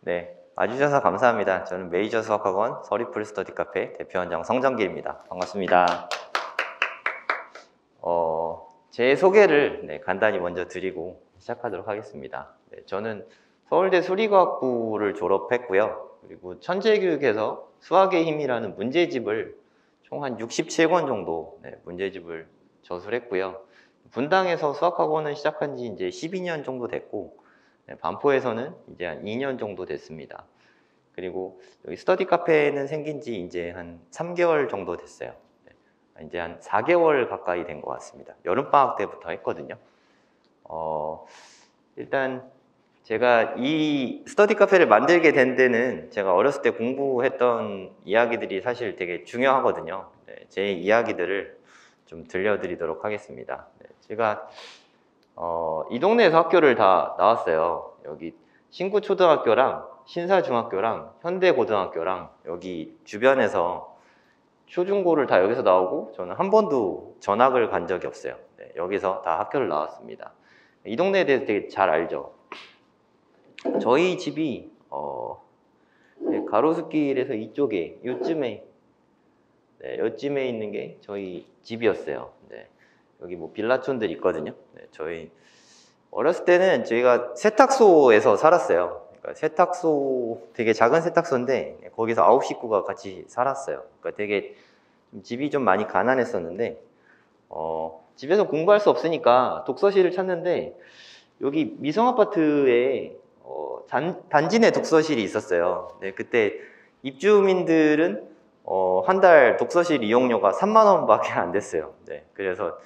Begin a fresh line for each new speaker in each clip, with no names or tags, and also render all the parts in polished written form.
네, 와주셔서 감사합니다. 저는 메이저 수학학원 서리풀 스터디 카페 대표원장 성정길입니다. 반갑습니다. 제 소개를 간단히 먼저 드리고 시작하도록 하겠습니다. 저는 서울대 수리과학부를 졸업했고요. 그리고 천재교육에서 수학의 힘이라는 문제집을 총 한 67권 정도 문제집을 저술했고요. 분당에서 수학학원을 시작한 지 이제 12년 정도 됐고, 반포에서는 이제 한 2년 정도 됐습니다. 그리고 여기 스터디 카페는 생긴 지 이제 한 3개월 정도 됐어요. 이제 한 4개월 가까이 된 것 같습니다. 여름방학 때부터 했거든요. 일단 제가 이 스터디 카페를 만들게 된 데는 제가 어렸을 때 공부했던 이야기들이 사실 되게 중요하거든요. 제 이야기들을 좀 들려드리도록 하겠습니다. 제가 이 동네에서 학교를 다 나왔어요. 여기 신구초등학교랑 신사중학교랑 현대고등학교랑 여기 주변에서 초중고를 다 여기서 나오고, 저는 한 번도 전학을 간 적이 없어요. 여기서 다 학교를 나왔습니다. 이 동네에 대해서 되게 잘 알죠. 저희 집이 가로수길에서 이쪽에 요쯤에 있는 게 저희 집이었어요. 여기 뭐 빌라촌들 있거든요. 저희 어렸을 때는 저희가 세탁소에서 살았어요. 그러니까 세탁소, 되게 작은 세탁소인데 거기서 9식구가 같이 살았어요. 그러니까 되게 집이 좀 많이 가난했었는데, 집에서 공부할 수 없으니까 독서실을 찾는데, 여기 미성아파트에 단지 내 독서실이 있었어요. 그때 입주민들은 한 달 독서실 이용료가 3만 원밖에 안 됐어요. 그래서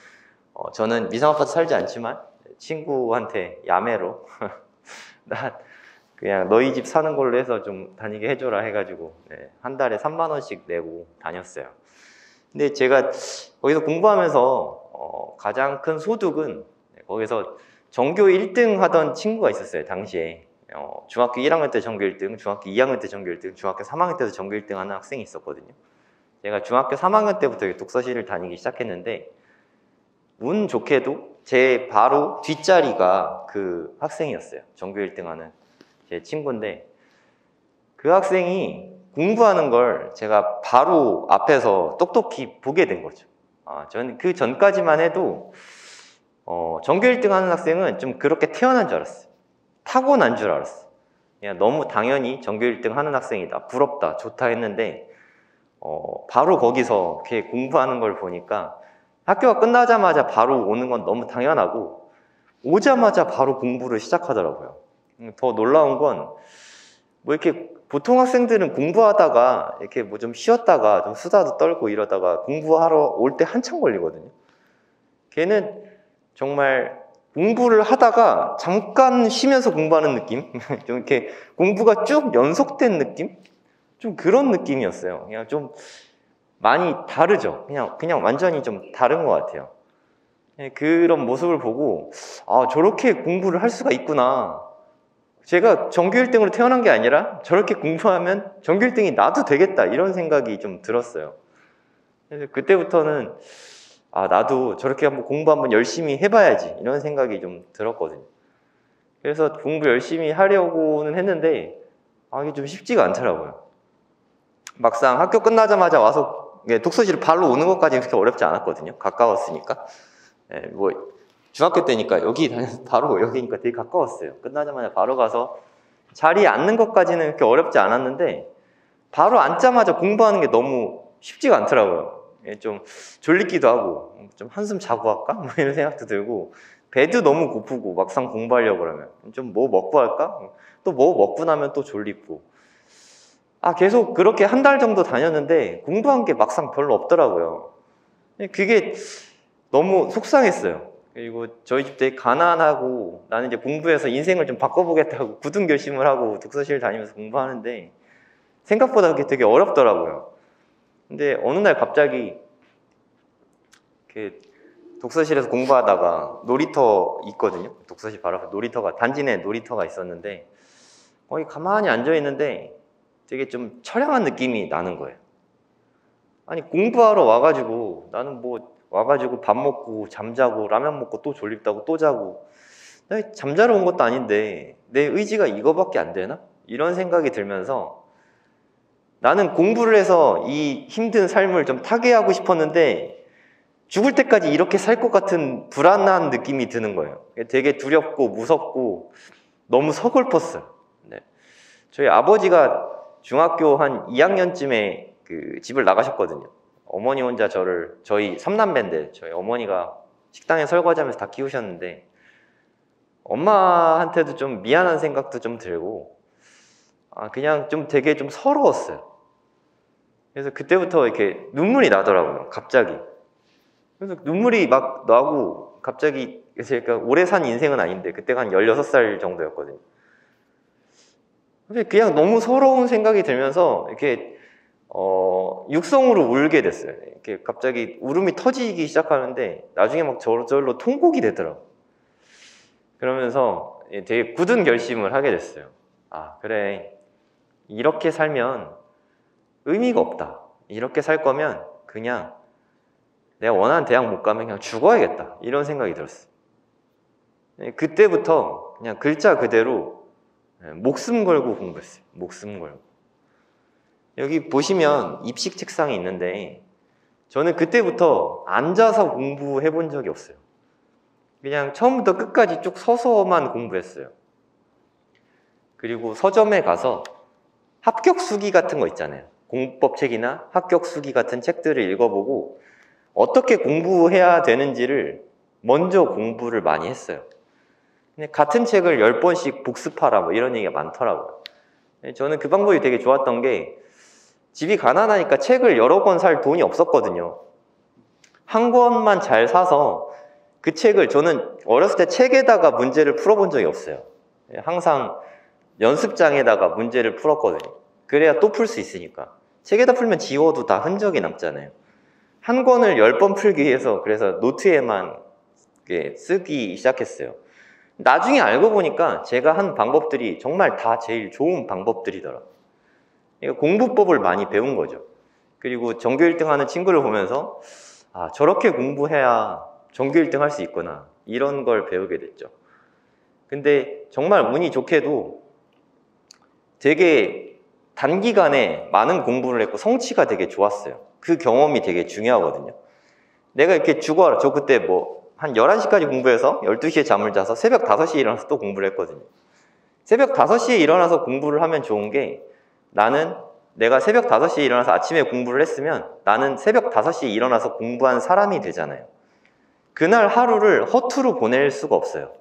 저는 미성아파트 살지 않지만 친구한테 야매로 나 그냥 너희 집 사는 걸로 해서 좀 다니게 해줘라 해가지고 한 달에 3만 원씩 내고 다녔어요. 근데 제가 거기서 공부하면서 가장 큰 소득은 거기서 전교 1등 하던 친구가 있었어요. 당시에 중학교 1학년 때 전교 1등, 중학교 2학년 때 전교 1등, 중학교 3학년 때도 전교 1등 하는 학생이 있었거든요. 제가 중학교 3학년 때부터 독서실을 다니기 시작했는데, 운 좋게도 제 바로 뒷자리가 그 학생이었어요. 전교 1등 하는 제 친구인데, 그 학생이 공부하는 걸 제가 바로 앞에서 똑똑히 보게 된 거죠. 저는 그 전까지만 해도 전교 1등 하는 학생은 좀 그렇게 태어난 줄 알았어요. 타고난 줄 알았어요. 그냥 너무 당연히 전교 1등 하는 학생이다, 부럽다, 좋다 했는데, 바로 거기서 이렇게 공부하는 걸 보니까 학교가 끝나자마자 바로 오는 건 너무 당연하고, 오자마자 바로 공부를 시작하더라고요. 더 놀라운 건, 뭐 이렇게 보통 학생들은 공부하다가 이렇게 뭐 좀 쉬었다가 좀 수다도 떨고 이러다가 공부하러 올 때 한참 걸리거든요. 걔는 정말 공부를 하다가 잠깐 쉬면서 공부하는 느낌? 좀 이렇게 공부가 쭉 연속된 느낌? 좀 그런 느낌이었어요. 그냥 좀 많이 다르죠. 그냥 완전히 좀 다른 것 같아요. 그런 모습을 보고, 저렇게 공부를 할 수가 있구나. 제가 전교 1등으로 태어난 게 아니라 저렇게 공부하면 전교 1등이 나도 되겠다, 이런 생각이 좀 들었어요. 그래서 그때부터는 나도 저렇게 한번 공부 한번 열심히 해봐야지, 이런 생각이 좀 들었거든요. 그래서 공부 열심히 하려고는 했는데 이게 좀 쉽지가 않더라고요. 막상 학교 끝나자마자 와서 독서실 바로 오는 것까지는 그렇게 어렵지 않았거든요. 가까웠으니까. 뭐 중학교 때니까 여기 바로 여기니까 되게 가까웠어요. 끝나자마자 바로 가서 자리에 앉는 것까지는 그렇게 어렵지 않았는데, 바로 앉자마자 공부하는 게 너무 쉽지가 않더라고요. 좀 졸리기도 하고, 좀 한숨 자고 할까? 뭐 이런 생각도 들고, 배도 너무 고프고, 막상 공부하려고 그러면 좀 뭐 먹고 할까? 또 뭐 먹고 나면 또 졸리고. 계속 그렇게 한 달 정도 다녔는데 공부한 게 막상 별로 없더라고요. 그게 너무 속상했어요. 그리고 저희 집 되게 가난하고, 나는 이제 공부해서 인생을 좀 바꿔보겠다고 굳은 결심을 하고 독서실 다니면서 공부하는데 생각보다 그게 되게 어렵더라고요. 근데 어느 날 갑자기 독서실에서 공부하다가 놀이터 있거든요. 독서실 바로 앞에 놀이터가, 단지 내 놀이터가 있었는데, 거기 가만히 앉아있는데 되게 좀 처량한 느낌이 나는 거예요. 아니, 공부하러 와가지고, 나는 뭐 와가지고 밥 먹고 잠자고 라면 먹고 또 졸립다고 또 자고, 나 잠자러 온 것도 아닌데 내 의지가 이거밖에 안 되나? 이런 생각이 들면서 나는 공부를 해서 이 힘든 삶을 좀 타개하고 싶었는데 죽을 때까지 이렇게 살 것 같은 불안한 느낌이 드는 거예요. 되게 두렵고 무섭고 너무 서글펐어요. 네. 저희 아버지가 중학교 한 2학년쯤에 그 집을 나가셨거든요. 어머니 혼자 저희 3남매인데 저희 어머니가 식당에 설거지하면서 다 키우셨는데 엄마한테도 좀 미안한 생각도 좀 들고 그냥 좀 되게 좀 서러웠어요. 그래서 그때부터 이렇게 눈물이 나더라고요. 갑자기. 그래서 눈물이 막 나고 갑자기 제가 오래 산 인생은 아닌데 그때가 한 16살 정도였거든요. 근데 그냥 너무 서러운 생각이 들면서 이렇게 육성으로 울게 됐어요. 이렇게 갑자기 울음이 터지기 시작하는데 나중에 막 저절로 통곡이 되더라고요. 그러면서 되게 굳은 결심을 하게 됐어요. 그래. 이렇게 살면 의미가 없다. 이렇게 살 거면 그냥 내가 원하는 대학 못 가면 그냥 죽어야겠다. 이런 생각이 들었어요. 그때부터 그냥 글자 그대로 목숨 걸고 공부했어요. 목숨 걸고. 여기 보시면 입식 책상이 있는데 저는 그때부터 앉아서 공부해 본 적이 없어요. 그냥 처음부터 끝까지 쭉 서서만 공부했어요. 그리고 서점에 가서 합격 수기 같은 거 있잖아요. 공부법 책이나 합격 수기 같은 책들을 읽어보고 어떻게 공부해야 되는지를 먼저 공부를 많이 했어요. 근데 같은 책을 10번씩 복습하라 뭐 이런 얘기가 많더라고요. 저는 그 방법이 되게 좋았던 게 집이 가난하니까 책을 여러 권 살 돈이 없었거든요. 한 권만 잘 사서 그 책을 저는 어렸을 때 책에다가 문제를 풀어본 적이 없어요. 항상 연습장에다가 문제를 풀었거든요. 그래야 또 풀 수 있으니까. 책에다 풀면 지워도 다 흔적이 남잖아요. 한 권을 10번 풀기 위해서 그래서 노트에만 쓰기 시작했어요. 나중에 알고 보니까 제가 한 방법들이 정말 다 제일 좋은 방법들이더라고요. 공부법을 많이 배운 거죠. 그리고 전교 1등 하는 친구를 보면서 저렇게 공부해야 전교 1등 할 수 있구나 이런 걸 배우게 됐죠. 근데 정말 운이 좋게도 되게 단기간에 많은 공부를 했고 성취가 되게 좋았어요. 그 경험이 되게 중요하거든요. 내가 이렇게 저 그때 뭐 한 11시까지 공부해서 12시에 잠을 자서 새벽 5시에 일어나서 또 공부를 했거든요. 새벽 5시에 일어나서 공부를 하면 좋은 게 나는 내가 새벽 5시에 일어나서 아침에 공부를 했으면 나는 새벽 5시에 일어나서 공부한 사람이 되잖아요. 그날 하루를 허투루 보낼 수가 없어요.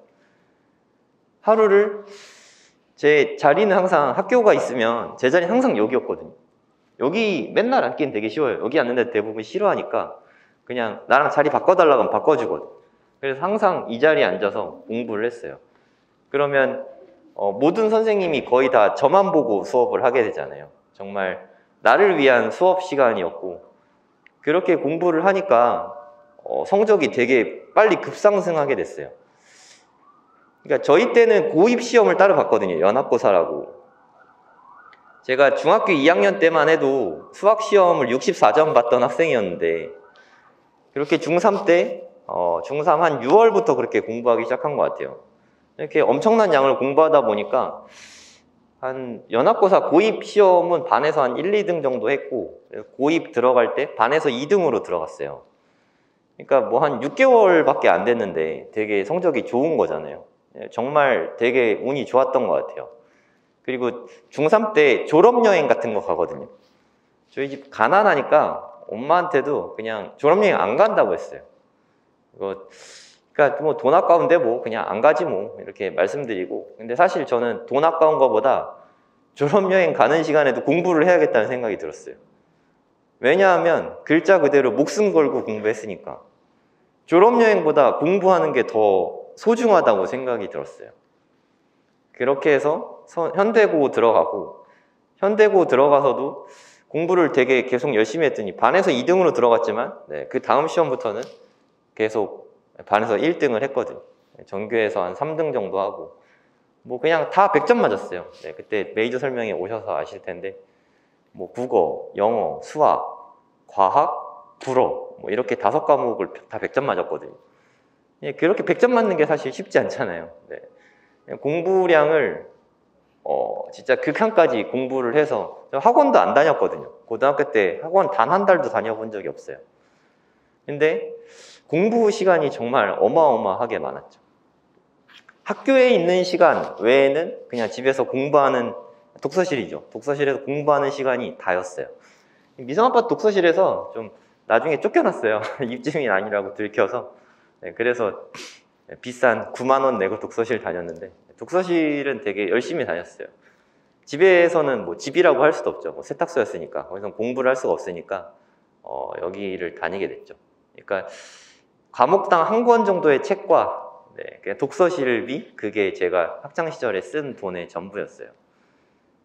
하루를 제 자리는 항상 학교가 있으면 제 자리는 항상 여기였거든요. 여기 맨날 앉기는 되게 쉬워요. 여기 앉는데 대부분 싫어하니까 그냥 나랑 자리 바꿔달라고 하면 바꿔주거든. 그래서 항상 이 자리에 앉아서 공부를 했어요. 그러면 모든 선생님이 거의 다 저만 보고 수업을 하게 되잖아요. 정말 나를 위한 수업 시간이었고 그렇게 공부를 하니까 성적이 되게 빨리 급상승하게 됐어요. 그러니까 저희 때는 고입시험을 따로 봤거든요. 연합고사라고. 제가 중학교 2학년 때만 해도 수학시험을 64점 봤던 학생이었는데 그렇게 중3 때 중3 한 6월부터 그렇게 공부하기 시작한 것 같아요. 이렇게 엄청난 양을 공부하다 보니까 한 연합고사 고입 시험은 반에서 한 1, 2등 정도 했고 고입 들어갈 때 반에서 2등으로 들어갔어요. 그러니까 뭐 한 6개월밖에 안 됐는데 되게 성적이 좋은 거잖아요. 정말 되게 운이 좋았던 것 같아요. 그리고 중3 때 졸업여행 같은 거 가거든요. 저희 집 가난하니까 엄마한테도 그냥 졸업여행 안 간다고 했어요. 그러니까 뭐 돈 아까운데 뭐 그냥 안 가지 뭐 이렇게 말씀드리고 근데 사실 저는 돈 아까운 것보다 졸업여행 가는 시간에도 공부를 해야겠다는 생각이 들었어요. 왜냐하면 글자 그대로 목숨 걸고 공부했으니까 졸업여행보다 공부하는 게 더 소중하다고 생각이 들었어요. 그렇게 해서 현대고 들어가고 현대고 들어가서도 공부를 되게 계속 열심히 했더니 반에서 2등으로 들어갔지만 그 다음 시험부터는 계속 반에서 1등을 했거든요. 전교에서 한 3등 정도 하고 뭐 그냥 다 100점 맞았어요. 그때 메이저 설명회 오셔서 아실 텐데 뭐 국어, 영어, 수학, 과학, 불어 뭐 이렇게 5과목을 다 100점 맞았거든요. 그렇게 100점 맞는 게 사실 쉽지 않잖아요. 공부량을 진짜 극한까지 공부를 해서 학원도 안 다녔거든요. 고등학교 때 학원 단 한 달도 다녀본 적이 없어요. 근데 공부 시간이 정말 어마어마하게 많았죠. 학교에 있는 시간 외에는 그냥 집에서 공부하는 독서실이죠. 독서실에서 공부하는 시간이 다였어요. 미성아파트 독서실에서 좀 나중에 쫓겨났어요. 입주민 아니라고 들켜서. 네, 그래서 비싼 9만 원 내고 독서실 다녔는데 독서실은 되게 열심히 다녔어요. 집에서는 뭐 집이라고 할 수도 없죠. 뭐 세탁소였으니까 거기서 공부를 할 수가 없으니까 여기를 다니게 됐죠. 그러니까 과목당 한 권 정도의 책과 그냥 독서실비, 그게 제가 학창 시절에 쓴 돈의 전부였어요.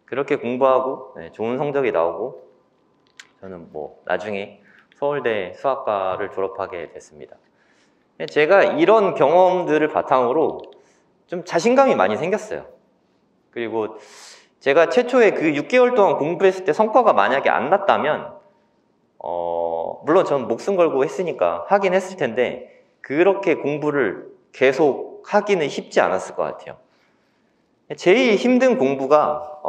그렇게 공부하고 좋은 성적이 나오고 저는 뭐 나중에 서울대 수학과를 졸업하게 됐습니다. 제가 이런 경험들을 바탕으로 좀 자신감이 많이 생겼어요. 그리고 제가 최초에 그 6개월 동안 공부했을 때 성과가 만약에 안 났다면 물론 저는 목숨 걸고 했으니까 하긴 했을 텐데 그렇게 공부를 계속 하기는 쉽지 않았을 것 같아요. 제일 힘든 공부가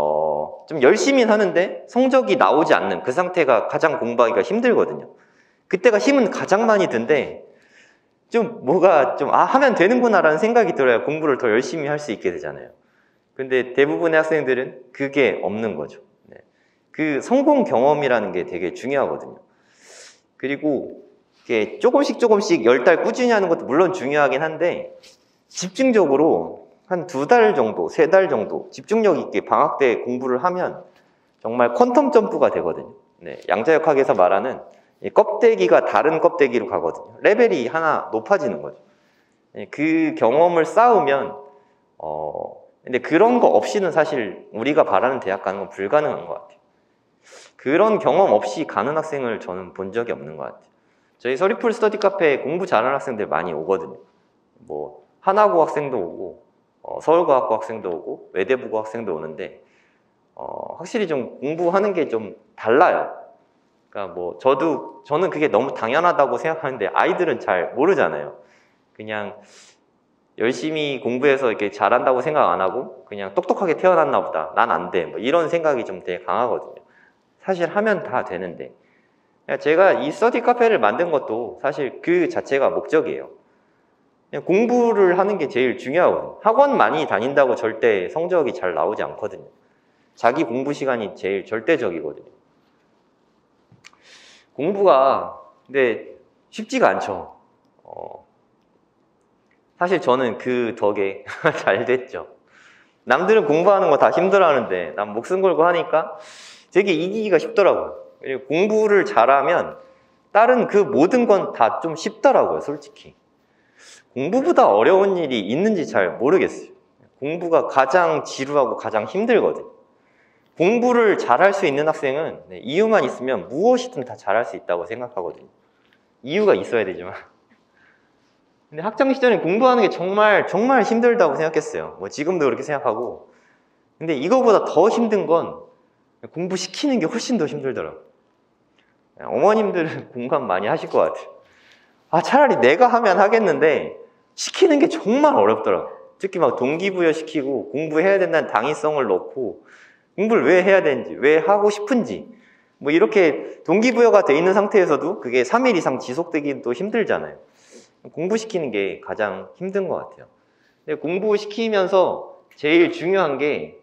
좀 열심히 하는데 성적이 나오지 않는 그 상태가 가장 공부하기가 힘들거든요. 그때가 힘은 가장 많이 든데 좀 뭐가 좀 하면 되는구나 라는 생각이 들어야 공부를 더 열심히 할 수 있게 되잖아요. 근데 대부분의 학생들은 그게 없는 거죠. 그 성공 경험이라는 게 되게 중요하거든요. 그리고 이게 조금씩 10달 꾸준히 하는 것도 물론 중요하긴 한데 집중적으로 한 2달 정도, 3달 정도 집중력 있게 방학 때 공부를 하면 정말 퀀텀 점프가 되거든요. 양자역학에서 말하는 이 껍데기가 다른 껍데기로 가거든요. 레벨이 하나 높아지는 거죠. 그 경험을 쌓으면 근데 그런 거 없이는 사실 우리가 바라는 대학 가는 건 불가능한 것 같아요. 그런 경험 없이 가는 학생을 저는 본 적이 없는 것 같아요. 저희 서리풀 스터디 카페에 공부 잘하는 학생들 많이 오거든요. 뭐 하나고 학생도 오고 서울과학고 학생도 오고 외대부고 학생도 오는데 확실히 좀 공부하는 게 좀 달라요. 그러니까 뭐 저는 그게 너무 당연하다고 생각하는데 아이들은 잘 모르잖아요. 그냥 열심히 공부해서 이렇게 잘한다고 생각 안 하고 그냥 똑똑하게 태어났나 보다, 난 안 돼, 뭐 이런 생각이 좀 되게 강하거든요. 사실 하면 다 되는데 제가 이 스터디 카페를 만든 것도 사실 그 자체가 목적이에요. 그냥 공부를 하는 게 제일 중요하거든요. 학원 많이 다닌다고 절대 성적이 잘 나오지 않거든요. 자기 공부 시간이 제일 절대적이거든요. 공부가 근데 쉽지가 않죠. 사실 저는 그 덕에 잘 됐죠. 남들은 공부하는 거 다 힘들어하는데 난 목숨 걸고 하니까 되게 이기기가 쉽더라고요. 그리고 공부를 잘하면 다른 그 모든 건 다 좀 쉽더라고요, 솔직히. 공부보다 어려운 일이 있는지 잘 모르겠어요. 공부가 가장 지루하고 가장 힘들거든요. 공부를 잘할 수 있는 학생은 이유만 있으면 무엇이든 다 잘할 수 있다고 생각하거든요. 이유가 있어야 되지만. 근데 학창 시절에 공부하는 게 정말 힘들다고 생각했어요. 뭐 지금도 그렇게 생각하고. 근데 이거보다 더 힘든 건 공부시키는 게 훨씬 더 힘들더라고요. 어머님들은 공감 많이 하실 것 같아요. 차라리 내가 하면 하겠는데 시키는 게 정말 어렵더라고요. 특히 막 동기부여 시키고 공부해야 된다는 당위성을 넣고 공부를 왜 해야 되는지, 왜 하고 싶은지 뭐 이렇게 동기부여가 돼 있는 상태에서도 그게 3일 이상 지속되기도 힘들잖아요. 공부시키는 게 가장 힘든 것 같아요. 근데 공부시키면서 제일 중요한 게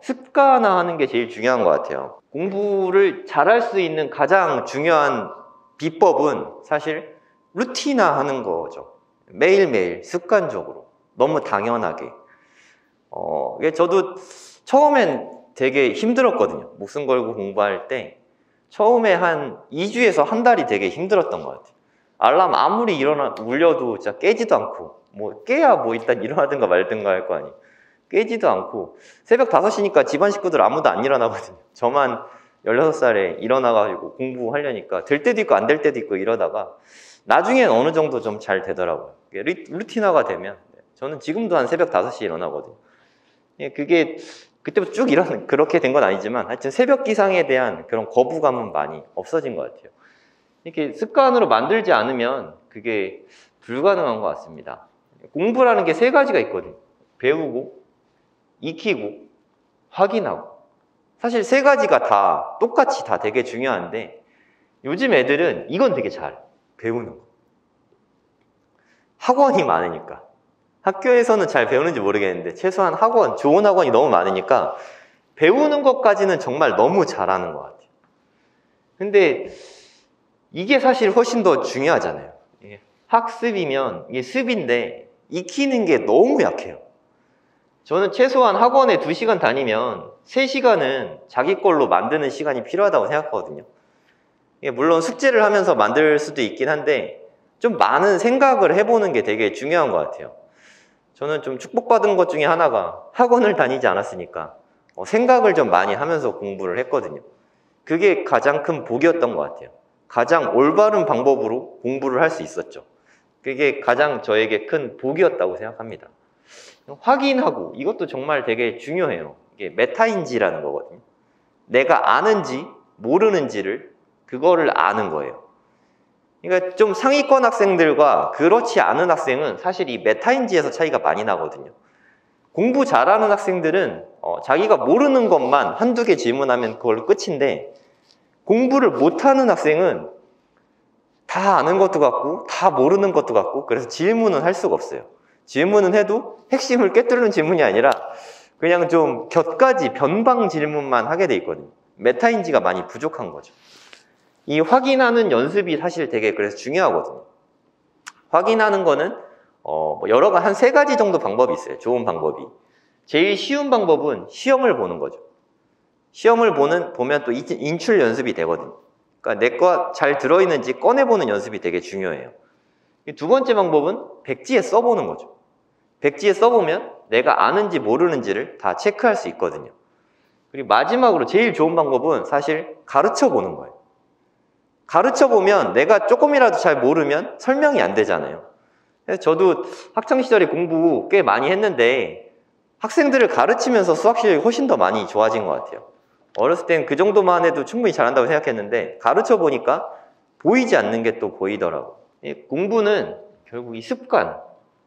습관화하는 게 제일 중요한 것 같아요. 공부를 잘할 수 있는 가장 중요한 비법은 사실 루틴화하는 거죠. 매일매일 습관적으로 너무 당연하게. 저도 처음엔 되게 힘들었거든요. 목숨 걸고 공부할 때 처음에 한 2주에서 한 달이 되게 힘들었던 것 같아요. 알람 아무리 울려도 진짜 깨지도 않고 뭐 깨야 뭐 일단 일어나든가 말든가 할 거 아니에요. 깨지도 않고 새벽 5시니까 집안 식구들 아무도 안 일어나거든요. 저만 16살에 일어나가지고 공부하려니까 될 때도 있고 안 될 때도 있고 이러다가 나중엔 어느 정도 좀 잘 되더라고요. 루틴화가 되면 저는 지금도 한 새벽 5시에 일어나거든요. 그게 그때부터 쭉 그렇게 된 건 아니지만 하여튼 새벽 기상에 대한 그런 거부감은 많이 없어진 것 같아요. 이렇게 습관으로 만들지 않으면 그게 불가능한 것 같습니다. 공부라는 게 3가지가 있거든요. 배우고 익히고 확인하고. 사실 세 가지가 다 똑같이 다 되게 중요한데 요즘 애들은 이건 되게 잘 배우는 거. 학원이 많으니까. 학교에서는 잘 배우는지 모르겠는데 최소한 학원, 좋은 학원이 너무 많으니까 배우는 것까지는 정말 너무 잘하는 것 같아요. 근데 이게 사실 훨씬 더 중요하잖아요. 학습이면 이게 습인데 익히는 게 너무 약해요. 저는 최소한 학원에 2시간 다니면 3시간은 자기 걸로 만드는 시간이 필요하다고 생각하거든요. 물론 숙제를 하면서 만들 수도 있긴 한데 좀 많은 생각을 해보는 게 되게 중요한 것 같아요. 저는 좀 축복받은 것 중에 하나가 학원을 다니지 않았으니까 생각을 좀 많이 하면서 공부를 했거든요. 그게 가장 큰 복이었던 것 같아요. 가장 올바른 방법으로 공부를 할 수 있었죠. 그게 가장 저에게 큰 복이었다고 생각합니다. 확인하고 이것도 정말 되게 중요해요. 이게 메타인지라는 거거든요. 내가 아는지 모르는지를 그거를 아는 거예요. 그러니까 좀 상위권 학생들과 그렇지 않은 학생은 사실 이 메타인지에서 차이가 많이 나거든요. 공부 잘하는 학생들은 자기가 모르는 것만 한두 개 질문하면 그걸로 끝인데 공부를 못하는 학생은 다 아는 것도 같고 다 모르는 것도 같고 그래서 질문은 할 수가 없어요. 질문은 해도 핵심을 꿰뚫는 질문이 아니라 그냥 좀 곁가지 변방 질문만 하게 돼 있거든요. 메타인지가 많이 부족한 거죠. 이 확인하는 연습이 사실 되게 그래서 중요하거든요. 확인하는 거는 여러 한 3가지 정도 방법이 있어요. 좋은 방법이. 제일 쉬운 방법은 시험을 보는 거죠. 시험을 보면 또 인출 연습이 되거든요. 그러니까 내 거 잘 들어있는지 꺼내보는 연습이 되게 중요해요. 2번째 방법은 백지에 써보는 거죠. 백지에 써보면 내가 아는지 모르는지를 다 체크할 수 있거든요. 그리고 마지막으로 제일 좋은 방법은 사실 가르쳐 보는 거예요. 가르쳐 보면 내가 조금이라도 잘 모르면 설명이 안 되잖아요. 그래서 저도 학창시절에 공부 꽤 많이 했는데 학생들을 가르치면서 수학 실력이 훨씬 더 많이 좋아진 것 같아요. 어렸을 땐 그 정도만 해도 충분히 잘한다고 생각했는데 가르쳐 보니까 보이지 않는 게 또 보이더라고요. 공부는 결국 이 습관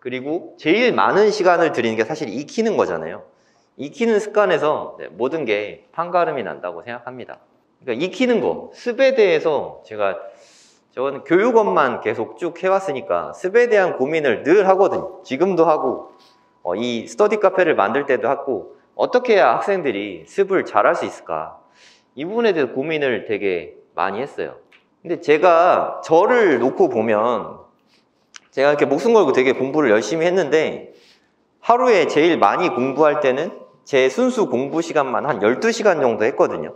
그리고 제일 많은 시간을 들이는 게 사실 익히는 거잖아요. 익히는 습관에서 모든 게 판가름이 난다고 생각합니다. 그러니까 익히는 거, 습에 대해서 저는 교육원만 계속 쭉 해왔으니까 습에 대한 고민을 늘 하거든요. 지금도 하고 이 스터디 카페를 만들 때도 하고 어떻게 해야 학생들이 습을 잘할 수 있을까 이 부분에 대해서 고민을 되게 많이 했어요. 근데 제가 저를 놓고 보면 제가 이렇게 목숨 걸고 되게 공부를 열심히 했는데 하루에 제일 많이 공부할 때는 제 순수 공부 시간만 한 12시간 정도 했거든요.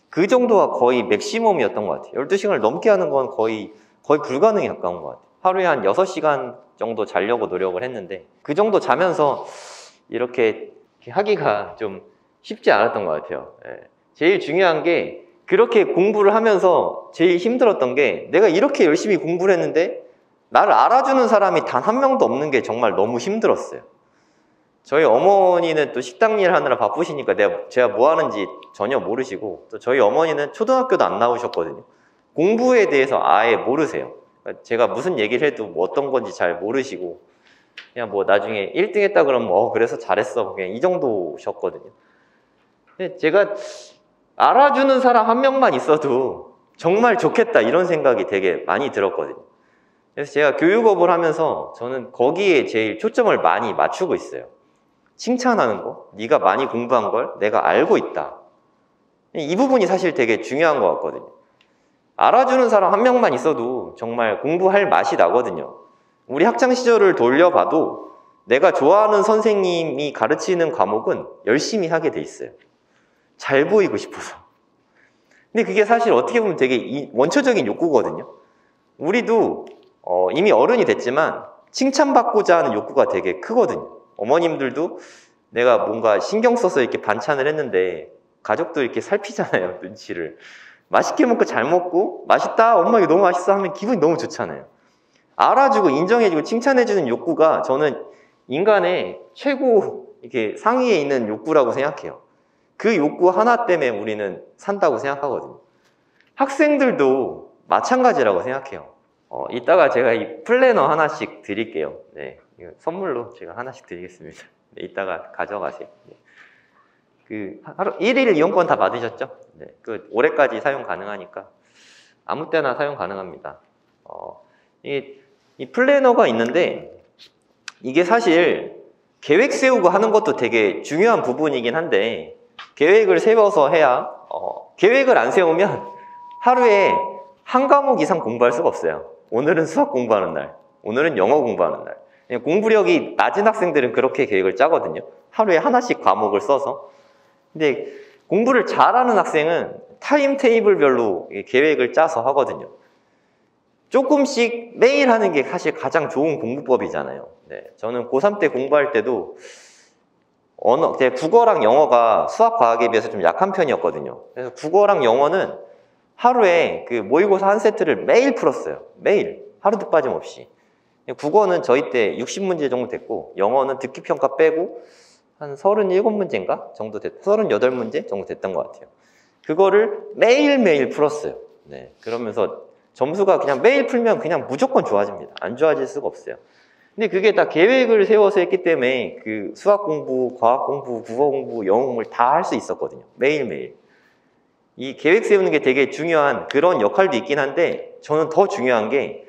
그 정도가 거의 맥시멈이었던 것 같아요. 12시간을 넘게 하는 건 거의 불가능에 가까운 것 같아요. 하루에 한 6시간 정도 자려고 노력을 했는데 그 정도 자면서 이렇게 하기가 좀 쉽지 않았던 것 같아요. 제일 중요한 게 그렇게 공부를 하면서 제일 힘들었던 게 내가 이렇게 열심히 공부를 했는데 나를 알아주는 사람이 단 한 명도 없는 게 정말 너무 힘들었어요. 저희 어머니는 또 식당 일 하느라 바쁘시니까 제가 뭐 하는지 전혀 모르시고 또 저희 어머니는 초등학교도 안 나오셨거든요. 공부에 대해서 아예 모르세요. 제가 무슨 얘기를 해도 뭐 어떤 건지 잘 모르시고 그냥 뭐 나중에 1등 했다 그러면 그래서 잘했어 그냥 이 정도셨거든요. 근데 제가 알아주는 사람 한 명만 있어도 정말 좋겠다 이런 생각이 되게 많이 들었거든요. 그래서 제가 교육업을 하면서 저는 거기에 제일 초점을 많이 맞추고 있어요. 칭찬하는 거, 네가 많이 공부한 걸 내가 알고 있다. 이 부분이 사실 되게 중요한 것 같거든요. 알아주는 사람 한 명만 있어도 정말 공부할 맛이 나거든요. 우리 학창시절을 돌려봐도 내가 좋아하는 선생님이 가르치는 과목은 열심히 하게 돼 있어요. 잘 보이고 싶어서. 근데 그게 사실 어떻게 보면 되게 원초적인 욕구거든요. 우리도 이미 어른이 됐지만 칭찬받고자 하는 욕구가 되게 크거든요. 어머님들도 내가 뭔가 신경 써서 이렇게 반찬을 했는데 가족도 이렇게 살피잖아요. 눈치를. 맛있게 먹고 잘 먹고 맛있다 엄마 이거 너무 맛있어 하면 기분이 너무 좋잖아요. 알아주고 인정해주고 칭찬해주는 욕구가 저는 인간의 최고 이렇게 상위에 있는 욕구라고 생각해요. 그 욕구 하나 때문에 우리는 산다고 생각하거든요. 학생들도 마찬가지라고 생각해요. 이따가 제가 이 플래너 하나씩 드릴게요. 네, 이거 선물로 제가 하나씩 드리겠습니다. 네, 이따가 가져가세요. 네. 그 하루 1일 이용권 다 받으셨죠? 네, 그 올해까지 사용 가능하니까 아무 때나 사용 가능합니다. 이 플래너가 있는데 이게 사실 계획 세우고 하는 것도 되게 중요한 부분이긴 한데 계획을 세워서 해야 계획을 안 세우면 하루에 한 과목 이상 공부할 수가 없어요. 오늘은 수학 공부하는 날, 오늘은 영어 공부하는 날. 공부력이 낮은 학생들은 그렇게 계획을 짜거든요. 하루에 하나씩 과목을 써서. 근데 공부를 잘하는 학생은 타임 테이블별로 계획을 짜서 하거든요. 조금씩 매일 하는 게 사실 가장 좋은 공부법이잖아요. 네, 저는 고3 때 공부할 때도 국어랑 영어가 수학, 과학에 비해서 좀 약한 편이었거든요. 그래서 국어랑 영어는 하루에 그 모의고사 한 세트를 매일 풀었어요. 매일. 하루도 빠짐없이. 국어는 저희 때 60문제 정도 됐고, 영어는 듣기 평가 빼고 한 37문제인가 정도 38문제 정도 됐던 것 같아요. 그거를 매일매일 풀었어요. 네, 그러면서 점수가 그냥 매일 풀면 그냥 무조건 좋아집니다. 안 좋아질 수가 없어요. 근데 그게 다 계획을 세워서 했기 때문에 그 수학 공부, 과학 공부, 국어 공부, 영어 공부를 다 할 수 있었거든요. 매일매일. 이 계획 세우는 게 되게 중요한 그런 역할도 있긴 한데 저는 더 중요한 게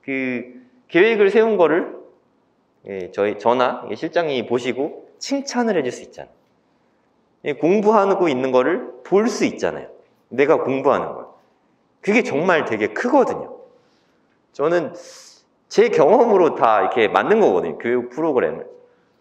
그 계획을 세운 거를 저나 실장님이 보시고 칭찬을 해줄 수 있잖아요. 공부하고 있는 거를 볼 수 있잖아요. 내가 공부하는 걸. 그게 정말 되게 크거든요. 저는 제 경험으로 다 이렇게 만든 거거든요. 교육 프로그램을.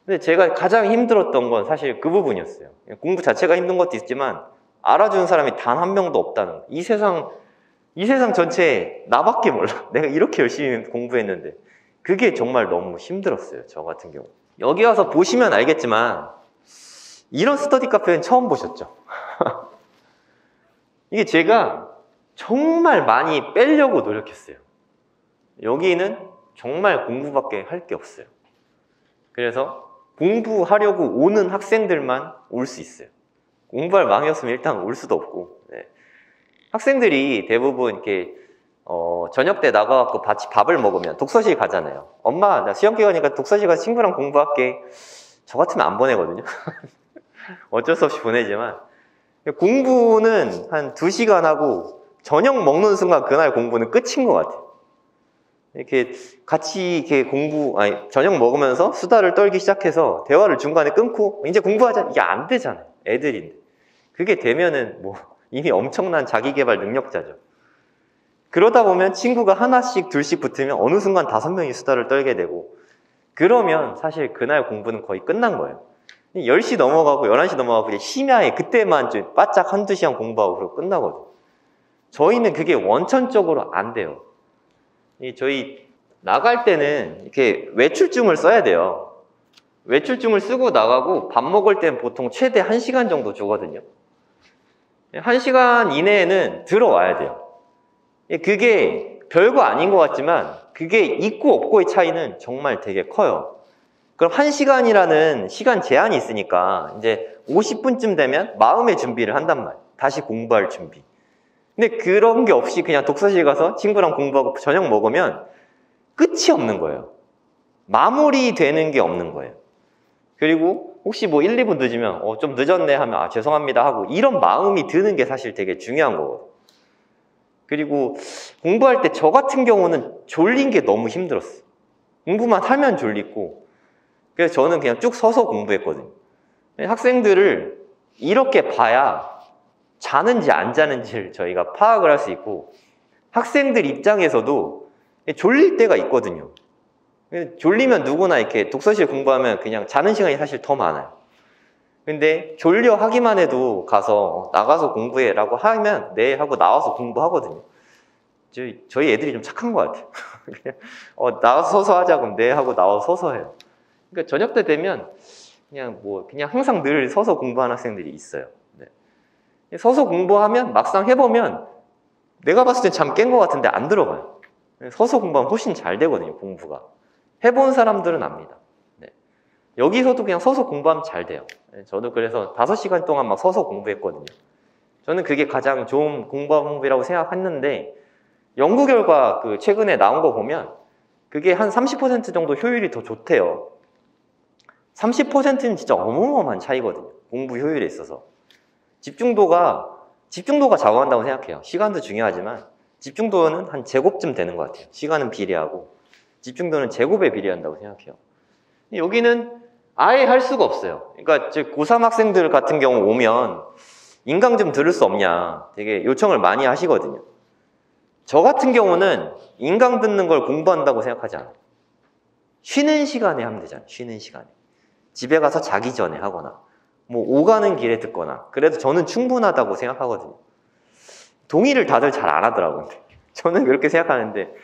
근데 제가 가장 힘들었던 건 사실 그 부분이었어요. 공부 자체가 힘든 것도 있지만 알아주는 사람이 단 한 명도 없다는 거. 이 세상 전체에 나밖에 몰라. 내가 이렇게 열심히 공부했는데 그게 정말 너무 힘들었어요. 저 같은 경우. 여기 와서 보시면 알겠지만 이런 스터디 카페는 처음 보셨죠? 이게 제가 정말 많이 빼려고 노력했어요. 여기는 정말 공부밖에 할 게 없어요. 그래서 공부하려고 오는 학생들만 올 수 있어요. 공부할 마음이 없으면 일단 올 수도 없고. 네. 학생들이 대부분 이렇게 저녁 때 나가갖고 같이 밥을 먹으면 독서실 가잖아요. 엄마, 나 시험 기간이니까 독서실 가서 친구랑 공부할게. 저 같으면 안 보내거든요. 어쩔 수 없이 보내지만 공부는 한 2시간 하고 저녁 먹는 순간 그날 공부는 끝인 것 같아요. 이렇게 같이 이렇게 저녁 먹으면서 수다를 떨기 시작해서 대화를 중간에 끊고 이제 공부하자. 이게 안 되잖아요. 애들인데. 그게 되면은 뭐 이미 엄청난 자기계발 능력자죠. 그러다 보면 친구가 하나씩 둘씩 붙으면 어느 순간 5명이 수다를 떨게 되고 그러면 사실 그날 공부는 거의 끝난 거예요. 10시 넘어가고 11시 넘어가고 심야에 그때만 좀 바짝 한두 시간 공부하고 그러고 끝나거든요. 저희는 그게 원천적으로 안 돼요. 저희 나갈 때는 이렇게 외출증을 써야 돼요. 외출증을 쓰고 나가고 밥 먹을 땐 보통 최대 1시간 정도 주거든요. 1시간 이내에는 들어와야 돼요. 그게 별거 아닌 것 같지만 그게 있고 없고의 차이는 정말 되게 커요. 그럼 1시간이라는 시간 제한이 있으니까 이제 50분쯤 되면 마음의 준비를 한단 말이에요. 다시 공부할 준비. 근데 그런 게 없이 그냥 독서실 가서 친구랑 공부하고 저녁 먹으면 끝이 없는 거예요. 마무리되는 게 없는 거예요. 그리고 혹시 뭐 1, 2분 늦으면 좀 늦었네 하면 죄송합니다 하고 이런 마음이 드는 게 사실 되게 중요한 거거든요. 그리고 공부할 때 저 같은 경우는 졸린 게 너무 힘들었어요. 공부만 하면 졸리고 그래서 저는 그냥 쭉 서서 공부했거든요. 학생들을 이렇게 봐야 자는지 안 자는지를 저희가 파악을 할 수 있고 학생들 입장에서도 졸릴 때가 있거든요. 졸리면 누구나 이렇게 독서실 공부하면 그냥 자는 시간이 사실 더 많아요. 근데 졸려 하기만 해도 가서 나가서 공부해 라고 하면 네 하고 나와서 공부하거든요. 저희 애들이 좀 착한 것 같아요. 그냥 나와서 서서 하자 그럼 네 하고 나와서 서서 해요. 그러니까 저녁 때 되면 그냥 항상 늘 서서 공부하는 학생들이 있어요. 네. 서서 공부하면 막상 해보면 내가 봤을 땐 잠 깬 것 같은데 안 들어가요. 서서 공부하면 훨씬 잘 되거든요, 공부가. 해본 사람들은 압니다. 네. 여기서도 그냥 서서 공부하면 잘 돼요. 네. 저도 그래서 5시간 동안 막 서서 공부했거든요. 저는 그게 가장 좋은 공부 방법이라고 생각했는데 연구 결과 최근에 나온 거 보면 그게 한 30% 정도 효율이 더 좋대요. 30%는 진짜 어마어마한 차이거든요. 공부 효율에 있어서. 집중도가 좌우한다고 생각해요. 시간도 중요하지만 집중도는 한 제곱쯤 되는 것 같아요. 시간은 비례하고 집중도는 제곱에 비례한다고 생각해요. 여기는 아예 할 수가 없어요. 그러니까 고3 학생들 같은 경우 오면 인강 좀 들을 수 없냐 되게 요청을 많이 하시거든요. 저 같은 경우는 인강 듣는 걸 공부한다고 생각하지 않아요. 쉬는 시간에 하면 되잖아요. 쉬는 시간에. 집에 가서 자기 전에 하거나 뭐 오가는 길에 듣거나 그래도 저는 충분하다고 생각하거든요. 동의를 다들 잘 안 하더라고요. 저는 그렇게 생각하는데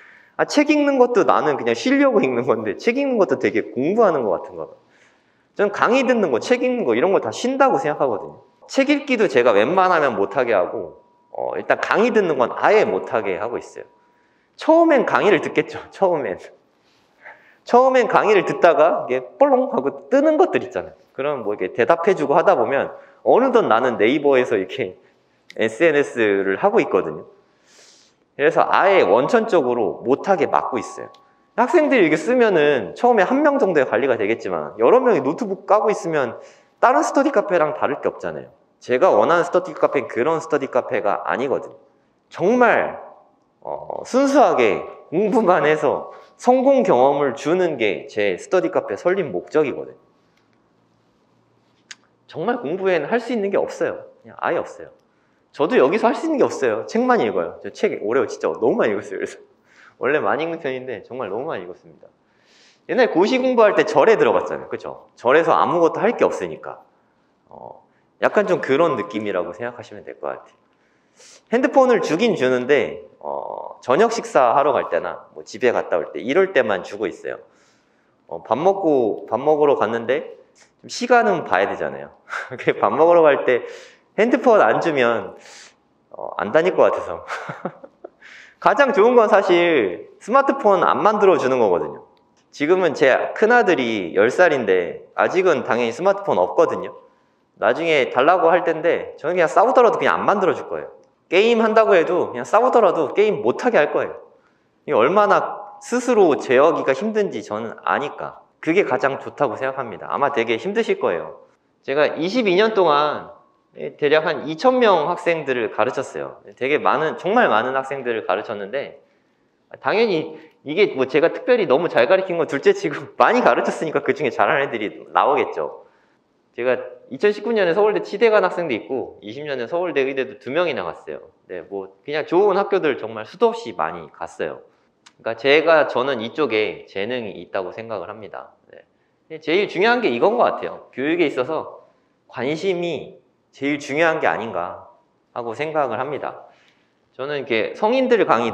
책 읽는 것도 나는 그냥 쉬려고 읽는 건데 책 읽는 것도 되게 공부하는 것 같은 거. 저는 강의 듣는 거, 책 읽는 거 이런 거 다 쉰다고 생각하거든요. 책 읽기도 제가 웬만하면 못하게 하고 일단 강의 듣는 건 아예 못하게 하고 있어요. 처음엔 강의를 듣겠죠. 처음엔 강의를 듣다가 이게 뻘렁 하고 뜨는 것들 있잖아요. 그럼 뭐 이렇게 대답해주고 하다 보면 어느덧 나는 네이버에서 이렇게 SNS를 하고 있거든요. 그래서 아예 원천적으로 못하게 막고 있어요. 학생들이 이렇게 쓰면은 처음에 한 명 정도의 관리가 되겠지만 여러 명이 노트북 까고 있으면 다른 스터디 카페랑 다를 게 없잖아요. 제가 원하는 스터디 카페는 그런 스터디 카페가 아니거든요. 정말 순수하게 공부만 해서 성공 경험을 주는 게 제 스터디 카페 설립 목적이거든요. 정말 공부에는 할 수 있는 게 없어요. 그냥 아예 없어요. 저도 여기서 할 수 있는 게 없어요. 책만 읽어요. 저 책 올해 진짜 너무 많이 읽었어요. 그래서 원래 많이 읽는 편인데 정말 너무 많이 읽었습니다. 옛날에 고시 공부할 때 절에 들어갔잖아요. 그죠? 절에서 아무것도 할 게 없으니까 약간 좀 그런 느낌이라고 생각하시면 될 것 같아요. 핸드폰을 주긴 주는데 저녁 식사하러 갈 때나 뭐 집에 갔다 올 때 이럴 때만 주고 있어요. 밥 먹으러 갔는데 좀 시간은 봐야 되잖아요. 밥 먹으러 갈 때 핸드폰 안 주면 안 다닐 것 같아서 가장 좋은 건 사실 스마트폰 안 만들어 주는 거거든요. 지금은 제 큰아들이 10살인데 아직은 당연히 스마트폰 없거든요. 나중에 달라고 할 텐데 저는 그냥 싸우더라도 그냥 안 만들어 줄 거예요. 게임 한다고 해도 그냥 싸우더라도 게임 못하게 할 거예요. 이게 얼마나 스스로 제어하기가 힘든지 저는 아니까 그게 가장 좋다고 생각합니다. 아마 되게 힘드실 거예요. 제가 22년 동안 대략 한 2,000명 학생들을 가르쳤어요. 되게 정말 많은 학생들을 가르쳤는데 당연히 이게 뭐 제가 특별히 너무 잘 가르친 건 둘째 치고 많이 가르쳤으니까 그 중에 잘하는 애들이 나오겠죠. 제가 2019년에 서울대 치대 간 학생도 있고 20년에 서울대 의대도 2명이 나갔어요. 네, 뭐 그냥 좋은 학교들 정말 수도 없이 많이 갔어요. 그러니까 저는 이쪽에 재능이 있다고 생각을 합니다. 네. 제일 중요한 게 이건 것 같아요. 교육에 있어서 관심이 제일 중요한 게 아닌가 하고 생각을 합니다. 저는 이렇게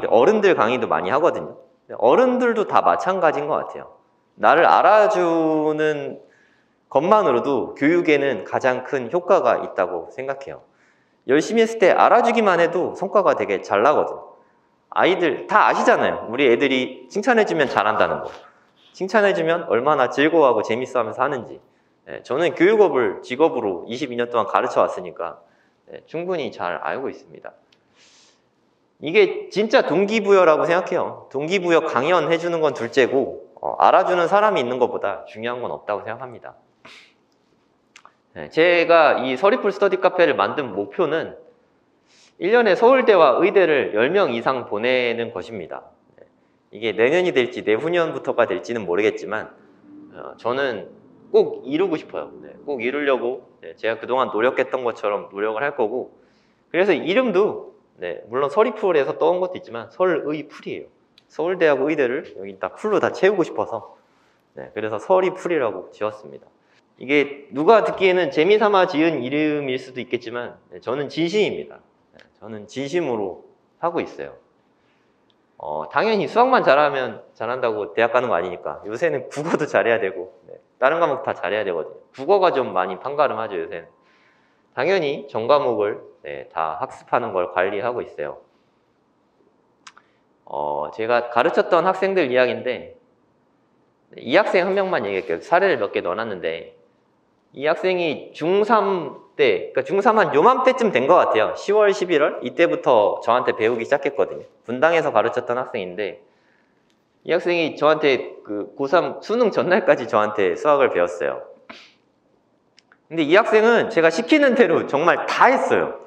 어른들 강의도 많이 하거든요. 어른들도 다 마찬가지인 것 같아요. 나를 알아주는 것만으로도 교육에는 가장 큰 효과가 있다고 생각해요. 열심히 했을 때 알아주기만 해도 성과가 되게 잘 나거든요. 아이들 다 아시잖아요. 우리 애들이 칭찬해주면 잘한다는 거. 칭찬해주면 얼마나 즐거워하고 재밌어하면서 하는지. 저는 교육업을 직업으로 22년 동안 가르쳐 왔으니까 충분히 잘 알고 있습니다. 이게 진짜 동기부여라고 생각해요. 동기부여 강연해주는 건 둘째고 알아주는 사람이 있는 것보다 중요한 건 없다고 생각합니다. 제가 이 서리풀 스터디 카페를 만든 목표는 1년에 서울대와 의대를 10명 이상 보내는 것입니다. 이게 내년이 될지 내후년부터가 될지는 모르겠지만 저는 꼭 이루고 싶어요. 꼭 이루려고 제가 그동안 노력했던 것처럼 노력을 할 거고 그래서 이름도 물론 서리풀에서 떠온 것도 있지만 설의풀이에요. 서울대하고 의대를 여기 다 풀로 다 채우고 싶어서 그래서 서리풀이라고 지었습니다. 이게 누가 듣기에는 재미삼아 지은 이름일 수도 있겠지만 저는 진심입니다. 저는 진심으로 하고 있어요. 당연히 수학만 잘하면 잘한다고 대학 가는 거 아니니까 요새는 국어도 잘해야 되고 다른 과목 다 잘해야 되거든요. 국어가 좀 많이 판가름하죠 요새는. 당연히 전 과목을 다 학습하는 걸 관리하고 있어요. 제가 가르쳤던 학생들 이야기인데 이 학생 한 명만 얘기할게요. 사례를 몇 개 넣어놨는데 이 학생이 중3 때, 그러니까 중3 한 요맘때쯤 된 것 같아요. 10월, 11월? 이때부터 저한테 배우기 시작했거든요. 분당에서 가르쳤던 학생인데 이 학생이 저한테 그 고3 수능 전날까지 저한테 수학을 배웠어요. 근데 이 학생은 제가 시키는 대로 정말 다 했어요.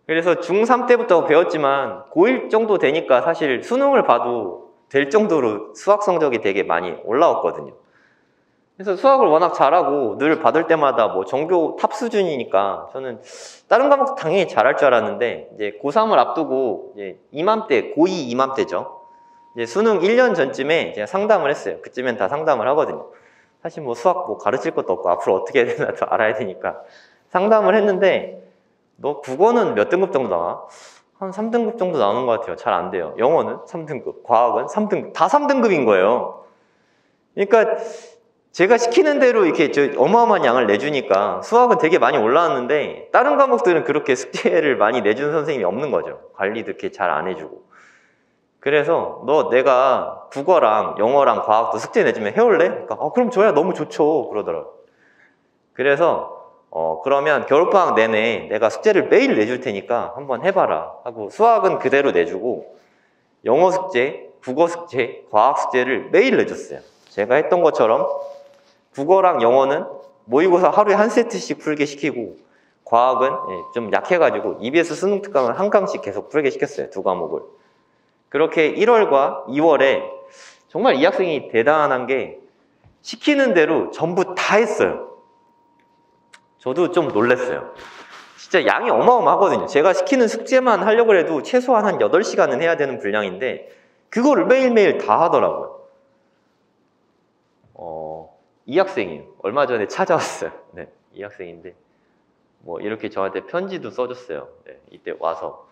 그래서 중3 때부터 배웠지만 고1 정도 되니까 사실 수능을 봐도 될 정도로 수학 성적이 되게 많이 올라왔거든요. 그래서 수학을 워낙 잘하고 늘 받을 때마다 뭐 전교 탑 수준이니까 저는 다른 과목도 당연히 잘할 줄 알았는데 이제 고3을 앞두고 이제 이맘때, 고2 이맘때죠. 이제 수능 1년 전쯤에 제가 상담을 했어요. 그쯤엔 다 상담을 하거든요. 사실 뭐 수학 뭐 가르칠 것도 없고 앞으로 어떻게 해야 되나 더 알아야 되니까 상담을 했는데 너 국어는 몇 등급 정도 나와? 한 3등급 정도 나오는 것 같아요. 잘 안 돼요. 영어는 3등급, 과학은 3등급, 다 3등급인 거예요. 그러니까 제가 시키는 대로 이렇게 어마어마한 양을 내주니까 수학은 되게 많이 올라왔는데 다른 과목들은 그렇게 숙제를 많이 내주는 선생님이 없는 거죠. 관리도 이렇게 잘 안 해주고. 그래서 너 내가 국어랑 영어랑 과학도 숙제 내주면 해올래? 그러니까 그럼 저야 너무 좋죠. 그러더라고요. 그래서 그러면 겨울방학 내내 내가 숙제를 매일 내줄 테니까 한번 해봐라 하고 수학은 그대로 내주고 영어 숙제, 국어 숙제, 과학 숙제를 매일 내줬어요. 제가 했던 것처럼 국어랑 영어는 모의고사 하루에 한 세트씩 풀게 시키고 과학은 좀 약해가지고 EBS 수능 특강을 한 강씩 계속 풀게 시켰어요. 두 과목을. 그렇게 1월과 2월에 정말 이 학생이 대단한 게 시키는 대로 전부 다 했어요. 저도 좀 놀랐어요. 진짜 양이 어마어마하거든요. 제가 시키는 숙제만 하려고 해도 최소한 한 8시간은 해야 되는 분량인데 그거를 매일매일 다 하더라고요. 이 학생이에요. 얼마 전에 찾아왔어요. 네, 이 학생인데 뭐 이렇게 저한테 편지도 써줬어요. 네, 이때 와서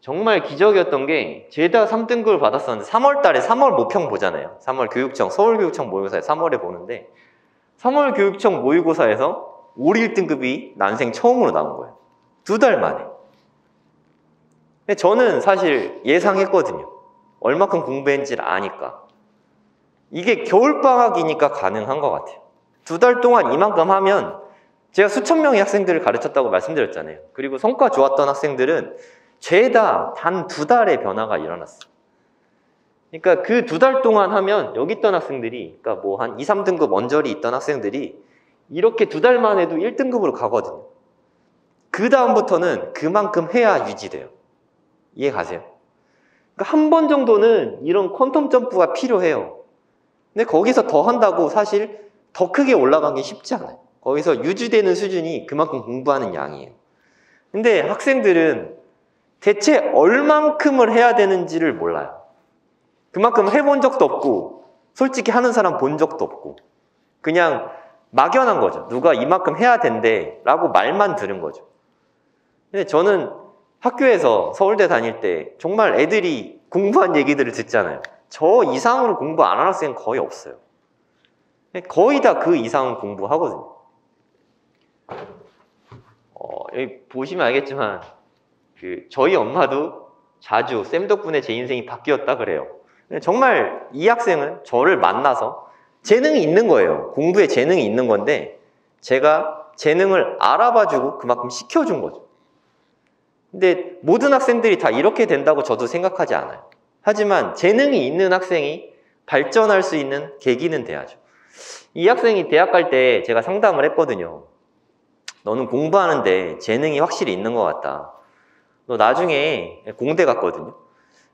정말 기적이었던 게 제다 3등급을 받았었는데 3월 달에 3월 모평 보잖아요. 3월 교육청, 서울교육청 모의고사에 3월에 보는데 3월 교육청 모의고사에서 올 1등급이 난생 처음으로 나온 거예요. 2달 만에. 근데 저는 사실 예상했거든요. 얼마큼 공부했는지를 아니까. 이게 겨울방학이니까 가능한 것 같아요. 2달 동안 이만큼 하면 제가 수천 명의 학생들을 가르쳤다고 말씀드렸잖아요. 그리고 성과 좋았던 학생들은 죄다 단 2달의 변화가 일어났어요. 그러니까 그 2달 동안 하면 여기 있던 학생들이, 그러니까 뭐 한 2, 3등급 언저리 있던 학생들이 이렇게 2달만 해도 1등급으로 가거든요. 그 다음부터는 그만큼 해야 유지돼요. 이해 가세요? 그러니까 한 번 정도는 이런 퀀텀 점프가 필요해요. 근데 거기서 더 한다고 사실 더 크게 올라간 게 쉽지 않아요. 거기서 유지되는 수준이 그만큼 공부하는 양이에요. 근데 학생들은 대체 얼만큼을 해야 되는지를 몰라요. 그만큼 해본 적도 없고 솔직히 하는 사람 본 적도 없고 그냥 막연한 거죠. 누가 이만큼 해야 된대 라고 말만 들은 거죠. 근데 저는 학교에서 서울대 다닐 때 정말 애들이 공부한 얘기들을 듣잖아요. 저 이상으로 공부 안 하는 학생은 거의 없어요. 거의 다 그 이상 공부하거든요. 여기 보시면 알겠지만 저희 엄마도 자주 쌤 덕분에 제 인생이 바뀌었다 그래요. 정말 이 학생은 저를 만나서 재능이 있는 거예요. 공부에 재능이 있는 건데 제가 재능을 알아봐주고 그만큼 시켜준 거죠. 근데 모든 학생들이 다 이렇게 된다고 저도 생각하지 않아요. 하지만 재능이 있는 학생이 발전할 수 있는 계기는 돼야죠. 이 학생이 대학 갈 때 제가 상담을 했거든요. 너는 공부하는데 재능이 확실히 있는 것 같다. 너 나중에 공대 갔거든요.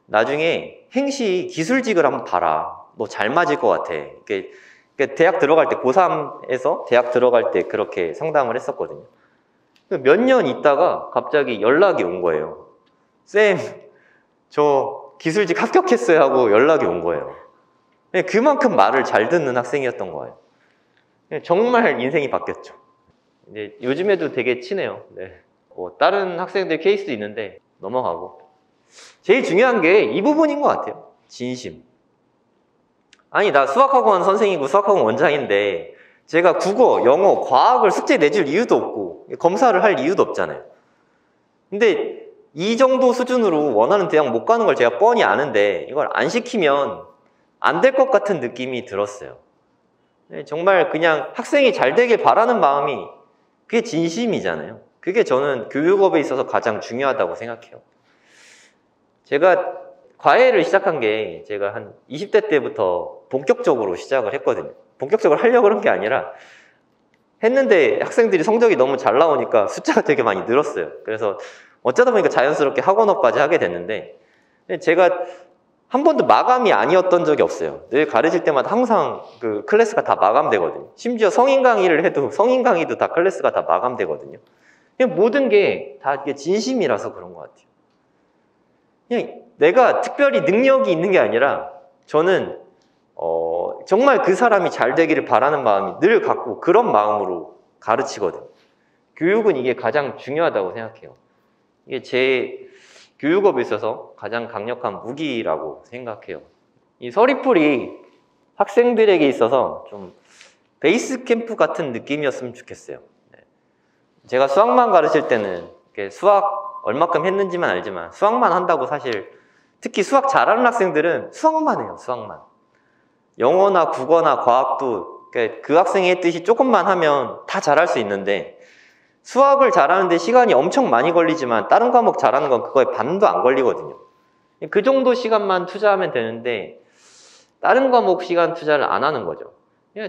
나중에 행시 기술직을 한번 봐라. 너 잘 맞을 것 같아. 대학 들어갈 때 고3에서 대학 들어갈 때 그렇게 상담을 했었거든요. 몇 년 있다가 갑자기 연락이 온 거예요. 쌤, 저 기술직 합격했어요 하고 연락이 온 거예요. 그만큼 말을 잘 듣는 학생이었던 거예요. 정말 인생이 바뀌었죠. 이제 요즘에도 되게 친해요. 네. 다른 학생들 케이스도 있는데 넘어가고 제일 중요한 게 이 부분인 것 같아요. 진심. 아니 나 수학학원 선생이고 수학학원 원장인데 제가 국어, 영어, 과학을 숙제 내줄 이유도 없고 검사를 할 이유도 없잖아요. 근데 이 정도 수준으로 원하는 대학 못 가는 걸 제가 뻔히 아는데 이걸 안 시키면 안 될 것 같은 느낌이 들었어요. 정말 그냥 학생이 잘 되길 바라는 마음이 그게 진심이잖아요. 그게 저는 교육업에 있어서 가장 중요하다고 생각해요. 제가 과외를 시작한 게 제가 한 20대 때부터 본격적으로 시작을 했거든요. 본격적으로 하려고 그런 게 아니라 했는데 학생들이 성적이 너무 잘 나오니까 숫자가 되게 많이 늘었어요. 그래서 어쩌다 보니까 자연스럽게 학원업까지 하게 됐는데, 제가 한 번도 마감이 아니었던 적이 없어요. 늘 가르칠 때마다 항상 그 클래스가 다 마감되거든요. 심지어 성인 강의를 해도 성인 강의도 다 클래스가 다 마감되거든요. 그냥 모든 게 다 이게 진심이라서 그런 것 같아요. 그냥 내가 특별히 능력이 있는 게 아니라 저는 정말 그 사람이 잘 되기를 바라는 마음이 늘 갖고 그런 마음으로 가르치거든요. 교육은 이게 가장 중요하다고 생각해요. 이게 제 교육업에 있어서 가장 강력한 무기라고 생각해요. 이 서리풀이 학생들에게 있어서 좀 베이스 캠프 같은 느낌이었으면 좋겠어요. 제가 수학만 가르칠 때는 수학 얼마큼 했는지만 알지만 수학만 한다고 사실 특히 수학 잘하는 학생들은 수학만 해요. 수학만. 영어나 국어나 과학도 그 학생이 했듯이 조금만 하면 다 잘할 수 있는데, 수학을 잘하는데 시간이 엄청 많이 걸리지만 다른 과목 잘하는 건 그거에 반도 안 걸리거든요. 그 정도 시간만 투자하면 되는데 다른 과목 시간 투자를 안 하는 거죠.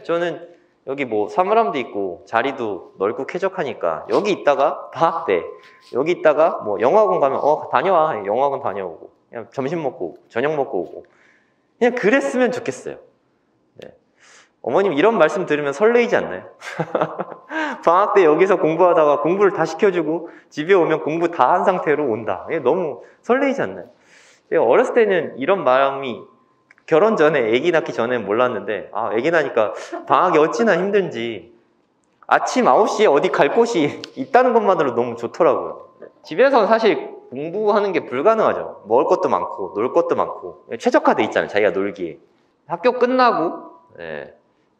저는 여기 뭐 사물함도 있고 자리도 넓고 쾌적하니까 여기 있다가 방학 때 여기 있다가 뭐 영어학원 가면 다녀와. 영어학원 다녀오고 그냥 점심 먹고 저녁 먹고 오고 그냥 그랬으면 좋겠어요. 네. 어머님 이런 말씀 들으면 설레이지 않나요? 방학 때 여기서 공부하다가 공부를 다 시켜주고 집에 오면 공부 다 한 상태로 온다. 이게 너무 설레이지 않나요? 제가 어렸을 때는 이런 마음이 결혼 전에 아기 낳기 전엔 몰랐는데 아기 나니까 방학이 어찌나 힘든지 아침 9시에 어디 갈 곳이 있다는 것만으로 너무 좋더라고요. 집에서는 사실 공부하는 게 불가능하죠. 먹을 것도 많고 놀 것도 많고 최적화돼 있잖아요. 자기가 놀기에. 학교 끝나고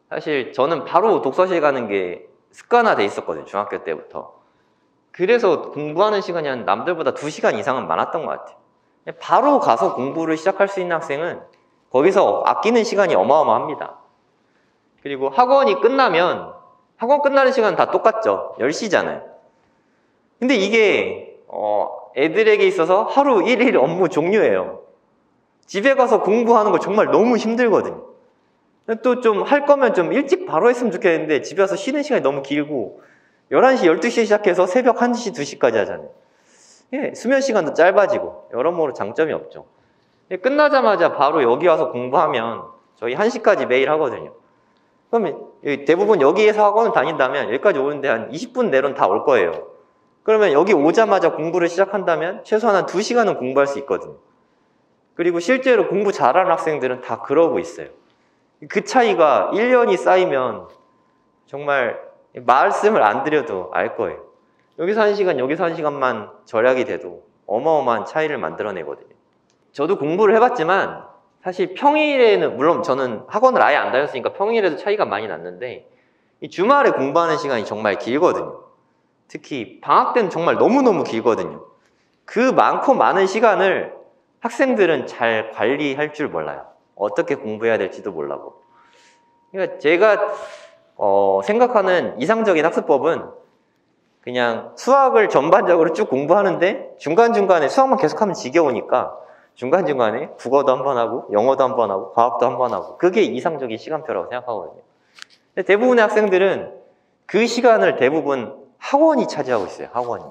사실 저는 바로 독서실 가는 게 습관화돼 있었거든요. 중학교 때부터. 그래서 공부하는 시간이 한 남들보다 2시간 이상은 많았던 것 같아요. 바로 가서 공부를 시작할 수 있는 학생은 거기서 아끼는 시간이 어마어마합니다. 그리고 학원이 끝나면 학원 끝나는 시간은 다 똑같죠. 10시잖아요. 근데 이게 애들에게 있어서 하루 1일 업무 종료예요. 집에 가서 공부하는 거 정말 너무 힘들거든요. 또 좀 할 거면 좀 일찍 바로 했으면 좋겠는데 집에 와서 쉬는 시간이 너무 길고 11시, 12시에 시작해서 새벽 1시, 2시까지 하잖아요. 수면 시간도 짧아지고 여러모로 장점이 없죠. 끝나자마자 바로 여기 와서 공부하면 저희 1시까지 매일 하거든요. 그러면 대부분 여기에서 학원을 다닌다면 여기까지 오는데 한 20분 내로는 다 올 거예요. 그러면 여기 오자마자 공부를 시작한다면 최소한 한 2시간은 공부할 수 있거든요. 그리고 실제로 공부 잘하는 학생들은 다 그러고 있어요. 그 차이가 1년이 쌓이면 정말 말씀을 안 드려도 알 거예요. 여기서 1시간, 여기서 1시간만 절약이 돼도 어마어마한 차이를 만들어내거든요. 저도 공부를 해봤지만 사실 평일에는 물론 저는 학원을 아예 안 다녔으니까 평일에도 차이가 많이 났는데 이 주말에 공부하는 시간이 정말 길거든요. 특히 방학 때는 정말 너무너무 길거든요. 그 많고 많은 시간을 학생들은 잘 관리할 줄 몰라요. 어떻게 공부해야 될지도 몰라고. 그러니까 제가 생각하는 이상적인 학습법은 그냥 수학을 전반적으로 쭉 공부하는데 중간중간에 수학만 계속하면 지겨우니까 중간중간에 국어도 한번 하고 영어도 한번 하고 과학도 한번 하고 그게 이상적인 시간표라고 생각하거든요. 근데 대부분의 학생들은 그 시간을 대부분 학원이 차지하고 있어요. 학원이.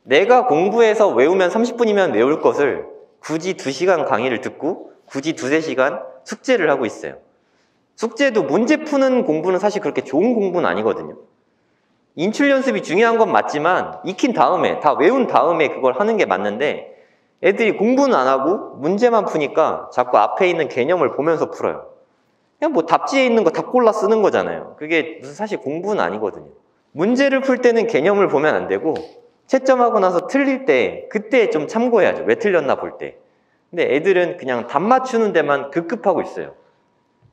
내가 공부해서 외우면 30분이면 외울 것을 굳이 2시간 강의를 듣고 굳이 2~3시간 숙제를 하고 있어요. 숙제도 문제 푸는 공부는 사실 그렇게 좋은 공부는 아니거든요. 인출 연습이 중요한 건 맞지만 익힌 다음에 다 외운 다음에 그걸 하는 게 맞는데 애들이 공부는 안 하고 문제만 푸니까 자꾸 앞에 있는 개념을 보면서 풀어요. 그냥 뭐 답지에 있는 거 다 골라 쓰는 거잖아요. 그게 무슨 사실 공부는 아니거든요. 문제를 풀 때는 개념을 보면 안 되고 채점하고 나서 틀릴 때 그때 좀 참고해야죠. 왜 틀렸나 볼 때. 근데 애들은 그냥 답 맞추는 데만 급급하고 있어요.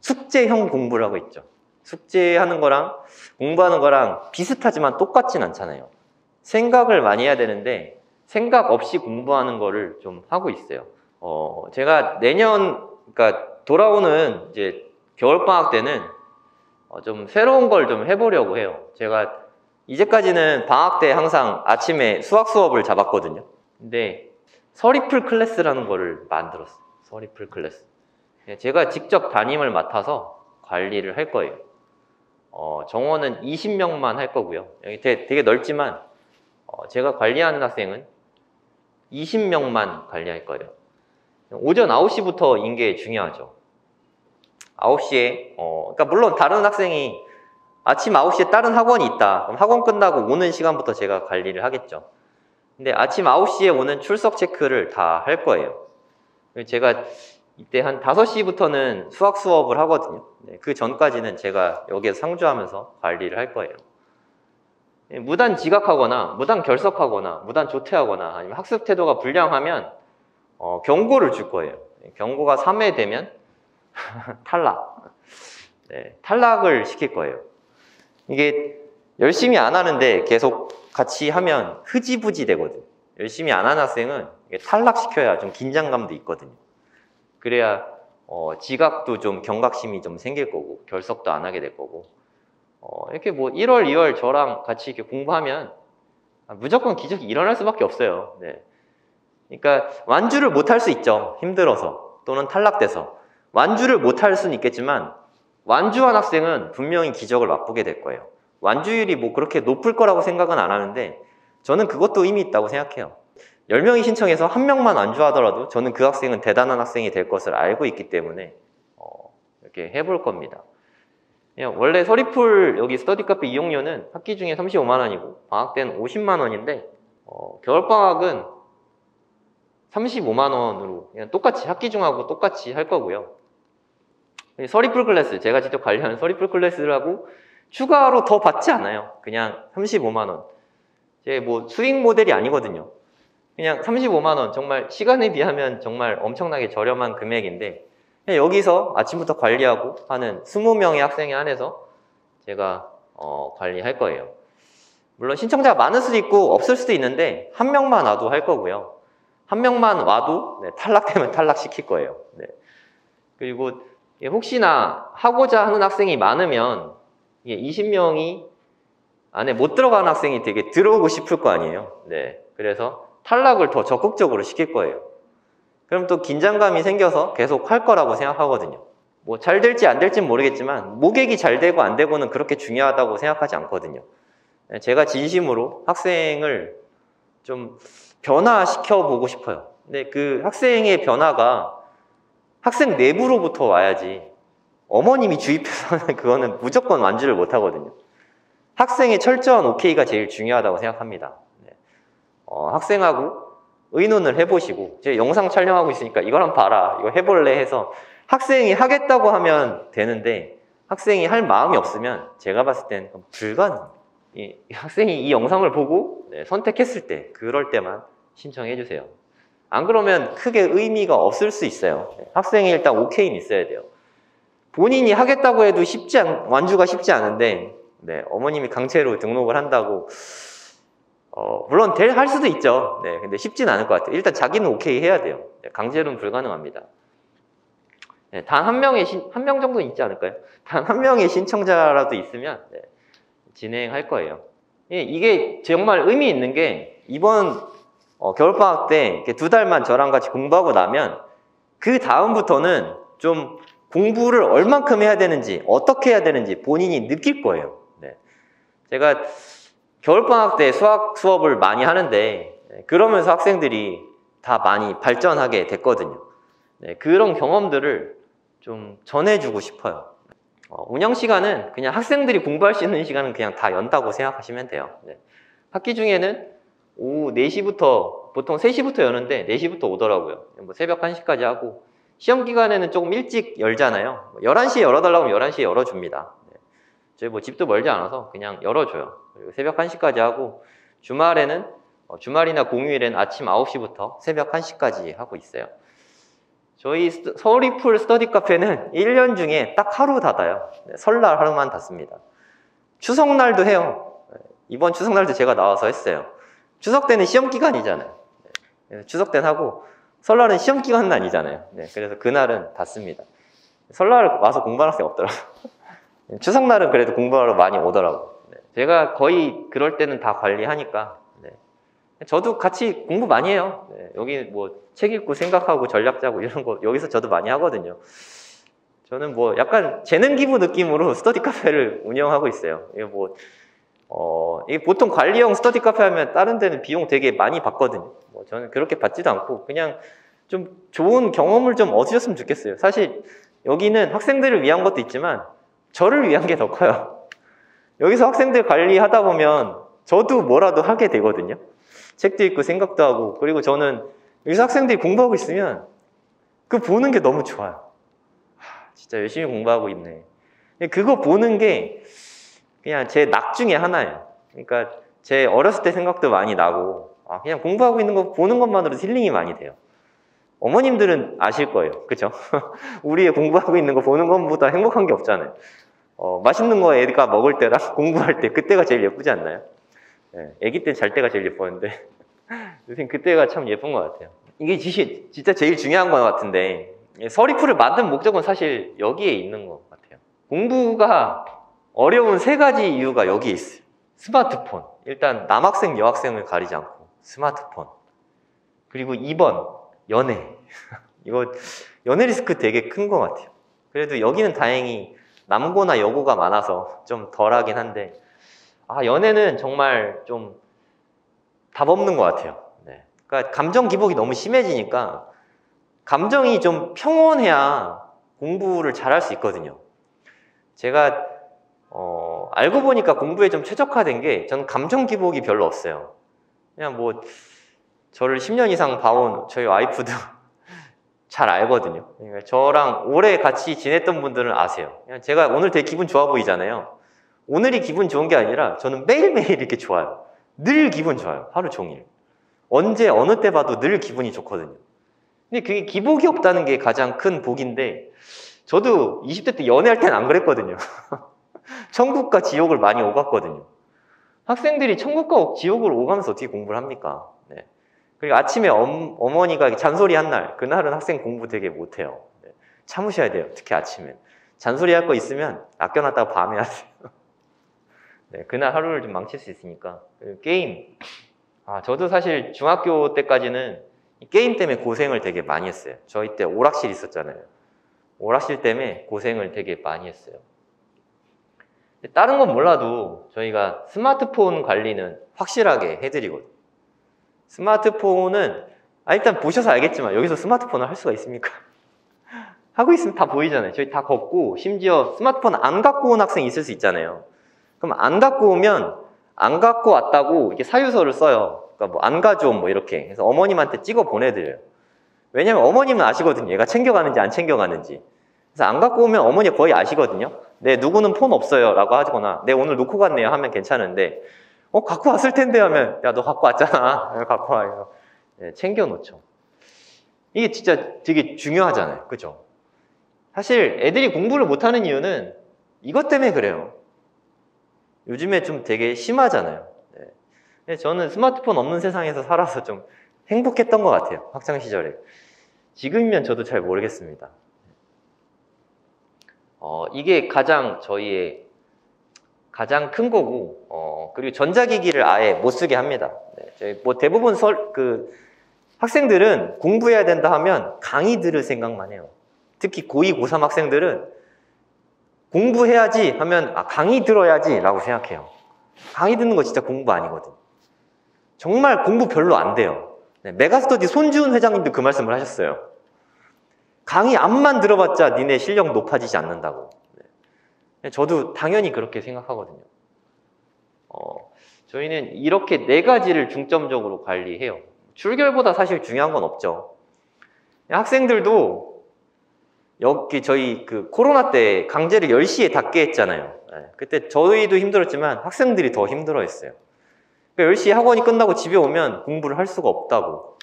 숙제형 공부를 하고 있죠. 숙제하는 거랑 공부하는 거랑 비슷하지만 똑같진 않잖아요. 생각을 많이 해야 되는데 생각 없이 공부하는 거를 좀 하고 있어요. 제가 내년, 그러니까 돌아오는 이제 겨울방학 때는 좀 새로운 걸 좀 해보려고 해요. 제가 이제까지는 방학 때 항상 아침에 수학 수업을 잡았거든요. 근데 서리풀 클래스라는 거를 만들었어요. 서리풀 클래스. 제가 직접 담임을 맡아서 관리를 할 거예요. 정원은 20명만 할 거고요. 여기 되게 넓지만 제가 관리하는 학생은 20명만 관리할 거예요. 오전 9시부터인 게 중요하죠. 9시에 그러니까 물론 다른 학생이 아침 9시에 다른 학원이 있다. 그럼 학원 끝나고 오는 시간부터 제가 관리를 하겠죠. 근데 아침 9시에 오는 출석 체크를 다 할 거예요. 제가 이때 한 5시부터는 수학 수업을 하거든요. 그 전까지는 제가 여기에서 상주하면서 관리를 할 거예요. 무단 지각하거나 무단 결석하거나 무단 조퇴하거나 아니면 학습 태도가 불량하면 경고를 줄 거예요. 경고가 3회 되면 탈락. 탈락을 시킬 거예요. 이게 열심히 안 하는데 계속 같이 하면 흐지부지 되거든. 열심히 안 하는 학생은 탈락시켜야 좀 긴장감도 있거든요. 그래야 지각도 좀 경각심이 좀 생길 거고 결석도 안 하게 될 거고 이렇게 뭐 1월, 2월 저랑 같이 이렇게 공부하면 무조건 기적이 일어날 수밖에 없어요. 네. 그러니까 완주를 못 할 수 있죠. 힘들어서 또는 탈락돼서 완주를 못 할 수는 있겠지만 완주한 학생은 분명히 기적을 맛보게 될 거예요. 완주율이 뭐 그렇게 높을 거라고 생각은 안 하는데 저는 그것도 의미 있다고 생각해요. 10명이 신청해서 1명만 완주하더라도 저는 그 학생은 대단한 학생이 될 것을 알고 있기 때문에 이렇게 해볼 겁니다. 원래 서리풀 여기 스터디카페 이용료는 학기 중에 35만 원이고 방학 때는 50만 원인데 겨울방학은 35만 원으로 그냥 똑같이 학기 중하고 똑같이 할 거고요. 서리풀 클래스, 제가 직접 관리하는 서리풀 클래스라고 추가로 더 받지 않아요. 그냥 35만 원. 제 뭐 수익 모델이 아니거든요. 그냥 35만 원, 정말 시간에 비하면 정말 엄청나게 저렴한 금액인데 그냥 여기서 아침부터 관리하고 하는 20명의 학생에 한해서 제가 관리할 거예요. 물론 신청자가 많을 수도 있고 없을 수도 있는데 1명만 와도 할 거고요. 1명만 와도 탈락되면 탈락시킬 거예요. 그리고 혹시나 하고자 하는 학생이 많으면 20명이 안에 못 들어가는 학생이 되게 들어오고 싶을 거 아니에요. 그래서 탈락을 더 적극적으로 시킬 거예요. 그럼 또 긴장감이 생겨서 계속 할 거라고 생각하거든요. 뭐 잘 될지 안 될지는 모르겠지만 모객이 잘 되고 안 되고는 그렇게 중요하다고 생각하지 않거든요. 제가 진심으로 학생을 좀 변화시켜 보고 싶어요. 근데 그 학생의 변화가 학생 내부로부터 와야지 어머님이 주입해서는 그거는 무조건 완주를 못 하거든요. 학생의 철저한 오케이가 제일 중요하다고 생각합니다. 학생하고 의논을 해보시고 제가 영상 촬영하고 있으니까 이걸 한번 봐라, 이거 해볼래 해서 학생이 하겠다고 하면 되는데 학생이 할 마음이 없으면 제가 봤을 땐 불가능해요. 학생이 이 영상을 보고 선택했을 때 그럴 때만 신청해 주세요. 안 그러면 크게 의미가 없을 수 있어요. 학생이 일단 오케이는 있어야 돼요. 본인이 하겠다고 해도 완주가 쉽지 않은데 어머님이 강제로 등록을 한다고 물론 할 수도 있죠. 근데 쉽진 않을 것 같아요. 일단 자기는 오케이 해야 돼요. 강제로는 불가능합니다. 단 한 명 정도는 있지 않을까요? 단 한 명의 신청자라도 있으면 진행할 거예요. 이게 정말 의미 있는 게 이번 겨울방학 때 2달만 저랑 같이 공부하고 나면 그 다음부터는 좀 공부를 얼만큼 해야 되는지 어떻게 해야 되는지 본인이 느낄 거예요. 제가 겨울방학 때 수학 수업을 많이 하는데 그러면서 학생들이 다 많이 발전하게 됐거든요. 그런 경험들을 좀 전해주고 싶어요. 운영 시간은 그냥 학생들이 공부할 수 있는 시간은 그냥 다 연다고 생각하시면 돼요. 학기 중에는 오후 4시부터 보통 3시부터 여는데 4시부터 오더라고요. 뭐 새벽 1시까지 하고 시험 기간에는 조금 일찍 열잖아요. 11시에 열어달라고 하면 11시에 열어줍니다. 저희 뭐 집도 멀지 않아서 그냥 열어줘요. 그리고 새벽 1시까지 하고 주말에는 주말이나 공휴일엔 아침 9시부터 새벽 1시까지 하고 있어요. 저희 서울이풀 스터디 카페는 1년 중에 딱 하루 닫아요. 설날 하루만 닫습니다. 추석날도 해요. 이번 추석날도 제가 나와서 했어요. 추석 때는 시험 기간이잖아요. 추석 때는 하고 설날은 시험 기간은 아니잖아요. 그래서 그날은 닫습니다. 설날 와서 공부하는 학생 없더라고요. 추석날은 그래도 공부하러 많이 오더라고요. 제가 거의 그럴 때는 다 관리하니까 저도 같이 공부 많이 해요. 여기 뭐 책 읽고 생각하고 전략 짜고 이런 거 여기서 저도 많이 하거든요. 저는 뭐 약간 재능 기부 느낌으로 스터디 카페를 운영하고 있어요. 이게 뭐 이게 보통 관리형 스터디 카페 하면 다른 데는 비용 되게 많이 받거든요. 뭐 저는 그렇게 받지도 않고 그냥 좀 좋은 경험을 좀 얻으셨으면 좋겠어요. 사실 여기는 학생들을 위한 것도 있지만 저를 위한 게 더 커요. 여기서 학생들 관리하다 보면 저도 뭐라도 하게 되거든요. 책도 읽고 생각도 하고, 그리고 저는 여기서 학생들이 공부하고 있으면 그 보는 게 너무 좋아요. 진짜 열심히 공부하고 있네. 그거 보는 게 그냥 제 낙 중에 하나예요. 그러니까 제 어렸을 때 생각도 많이 나고, 그냥 공부하고 있는 거 보는 것만으로도 힐링이 많이 돼요. 어머님들은 아실 거예요. 그죠? 우리 공부하고 있는 거 보는 것보다 행복한 게 없잖아요. 맛있는 거 애가 먹을 때랑 공부할 때 그때가 제일 예쁘지 않나요? 네, 애기 때 잘 때가 제일 예뻤는데 요새 그때가 참 예쁜 것 같아요. 이게 진짜 제일 중요한 것 같은데, 서리풀을 만든 목적은 사실 여기에 있는 것 같아요. 공부가 어려운 세 가지 이유가 여기에 있어요. 스마트폰, 일단 남학생 여학생을 가리지 않고 스마트폰, 그리고 2번 연애. 이거 연애 리스크 되게 큰 것 같아요. 그래도 여기는 다행히 남고나 여고가 많아서 좀 덜하긴 한데, 연애는 정말 좀 답 없는 것 같아요. 네. 그러니까 감정 기복이 너무 심해지니까 감정이 좀 평온해야 공부를 잘할 수 있거든요. 제가 알고 보니까 공부에 좀 최적화된 게, 저는 감정 기복이 별로 없어요. 그냥 뭐 저를 10년 이상 봐온 저희 와이프도 잘 알거든요. 그러니까 저랑 오래 같이 지냈던 분들은 아세요. 그냥 제가 오늘 되게 기분 좋아 보이잖아요. 오늘이 기분 좋은 게 아니라 저는 매일매일 이렇게 좋아요. 늘 기분 좋아요. 하루 종일. 언제 어느 때 봐도 늘 기분이 좋거든요. 근데 그게 기복이 없다는 게 가장 큰 복인데, 저도 20대 때 연애할 때는 안 그랬거든요. 천국과 지옥을 많이 오갔거든요. 학생들이 천국과 지옥을 오가면서 어떻게 공부를 합니까? 네. 그리고 아침에 어머니가 잔소리 한 날, 그날은 학생 공부 되게 못해요. 네. 참으셔야 돼요. 특히 아침에. 잔소리 할 거 있으면 아껴놨다가 밤에 하세요. 네, 그날 하루를 좀 망칠 수 있으니까. 그리고 게임. 저도 사실 중학교 때까지는 게임 때문에 고생을 되게 많이 했어요. 저희 때 오락실 있었잖아요. 오락실 때문에 고생을 되게 많이 했어요. 다른 건 몰라도 저희가 스마트폰 관리는 확실하게 해드리거든요. 스마트폰은 일단 보셔서 알겠지만 여기서 스마트폰을 할 수가 있습니까? 하고 있으면 다 보이잖아요. 저희 다 걷고, 심지어 스마트폰 안 갖고 온 학생이 있을 수 있잖아요. 그럼 안 갖고 오면 안 갖고 왔다고 이렇게 사유서를 써요. 그러니까 뭐 안 가져옴 뭐 이렇게. 그래서 어머님한테 찍어 보내드려요. 왜냐면 어머님은 아시거든요. 얘가 챙겨가는지 안 챙겨가는지. 그래서 안 갖고 오면 어머니 거의 아시거든요. 네, 누구는 폰 없어요 라고 하거나, 네, 오늘 놓고 갔네요 하면 괜찮은데, 갖고 왔을 텐데 하면, 야, 너 갖고 왔잖아. 갖고 와요. 네, 챙겨놓죠. 이게 진짜 되게 중요하잖아요. 그죠? 사실 애들이 공부를 못하는 이유는 이것 때문에 그래요. 요즘에 좀 되게 심하잖아요. 네. 근데 저는 스마트폰 없는 세상에서 살아서 좀 행복했던 것 같아요. 학창 시절에. 지금이면 저도 잘 모르겠습니다. 이게 저희의 가장 큰 거고, 그리고 전자기기를 아예 못 쓰게 합니다. 네, 저희 뭐 대부분 학생들은 공부해야 된다 하면 강의 들을 생각만 해요. 특히 고2, 고3 학생들은 공부해야지 하면 강의 들어야지 라고 생각해요. 강의 듣는 거 진짜 공부 아니거든. 정말 공부 별로 안 돼요. 네, 메가스터디 손주은 회장님도 그 말씀을 하셨어요. 강의 앞만 들어봤자 니네 실력 높아지지 않는다고. 네. 저도 당연히 그렇게 생각하거든요. 저희는 이렇게 4가지를 중점적으로 관리해요. 출결보다 사실 중요한 건 없죠. 학생들도 여기 저희 그 코로나 때 강제를 10시에 닫게 했잖아요. 네. 그때 저희도 힘들었지만 학생들이 더 힘들어했어요. 10시에 학원이 끝나고 집에 오면 공부를 할 수가 없다고.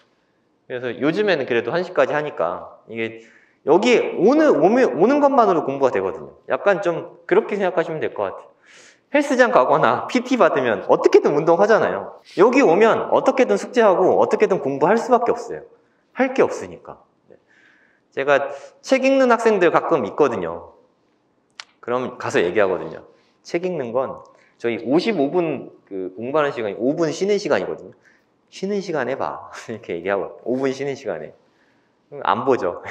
그래서 요즘에는 그래도 1시까지 하니까 이게 여기 오는 것만으로 공부가 되거든요. 약간 좀 그렇게 생각하시면 될 것 같아요. 헬스장 가거나 PT 받으면 어떻게든 운동하잖아요. 여기 오면 어떻게든 숙제하고 어떻게든 공부할 수밖에 없어요. 할 게 없으니까. 제가 책 읽는 학생들 가끔 있거든요. 그럼 가서 얘기하거든요. 책 읽는 건 저희 55분 공부하는 시간이 5분 쉬는 시간이거든요. 쉬는 시간에 봐. 이렇게 얘기하고 5분 쉬는 시간에. 안 보죠.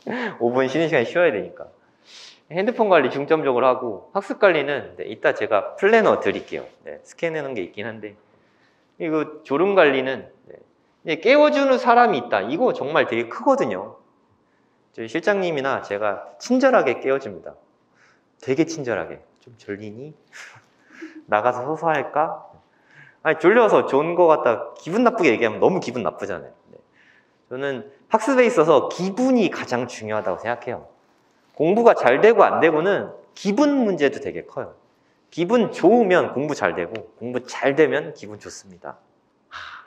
5분 쉬는 시간에 쉬어야 되니까. 핸드폰 관리 중점적으로 하고 학습 관리는 네, 이따 제가 플래너 드릴게요. 네, 스캔해놓은 게 있긴 한데 이거 졸음 관리는 네, 깨워주는 사람이 있다. 이거 정말 되게 크거든요. 저희 실장님이나 제가 친절하게 깨워줍니다. 되게 친절하게. 좀 졸리니? 나가서 서서 할까? 아니 졸려서 좋은 거 같다 기분 나쁘게 얘기하면 너무 기분 나쁘잖아요. 네. 저는 학습에 있어서 기분이 가장 중요하다고 생각해요. 공부가 잘 되고 안 되고는 기분 문제도 되게 커요. 기분 좋으면 공부 잘 되고 공부 잘 되면 기분 좋습니다.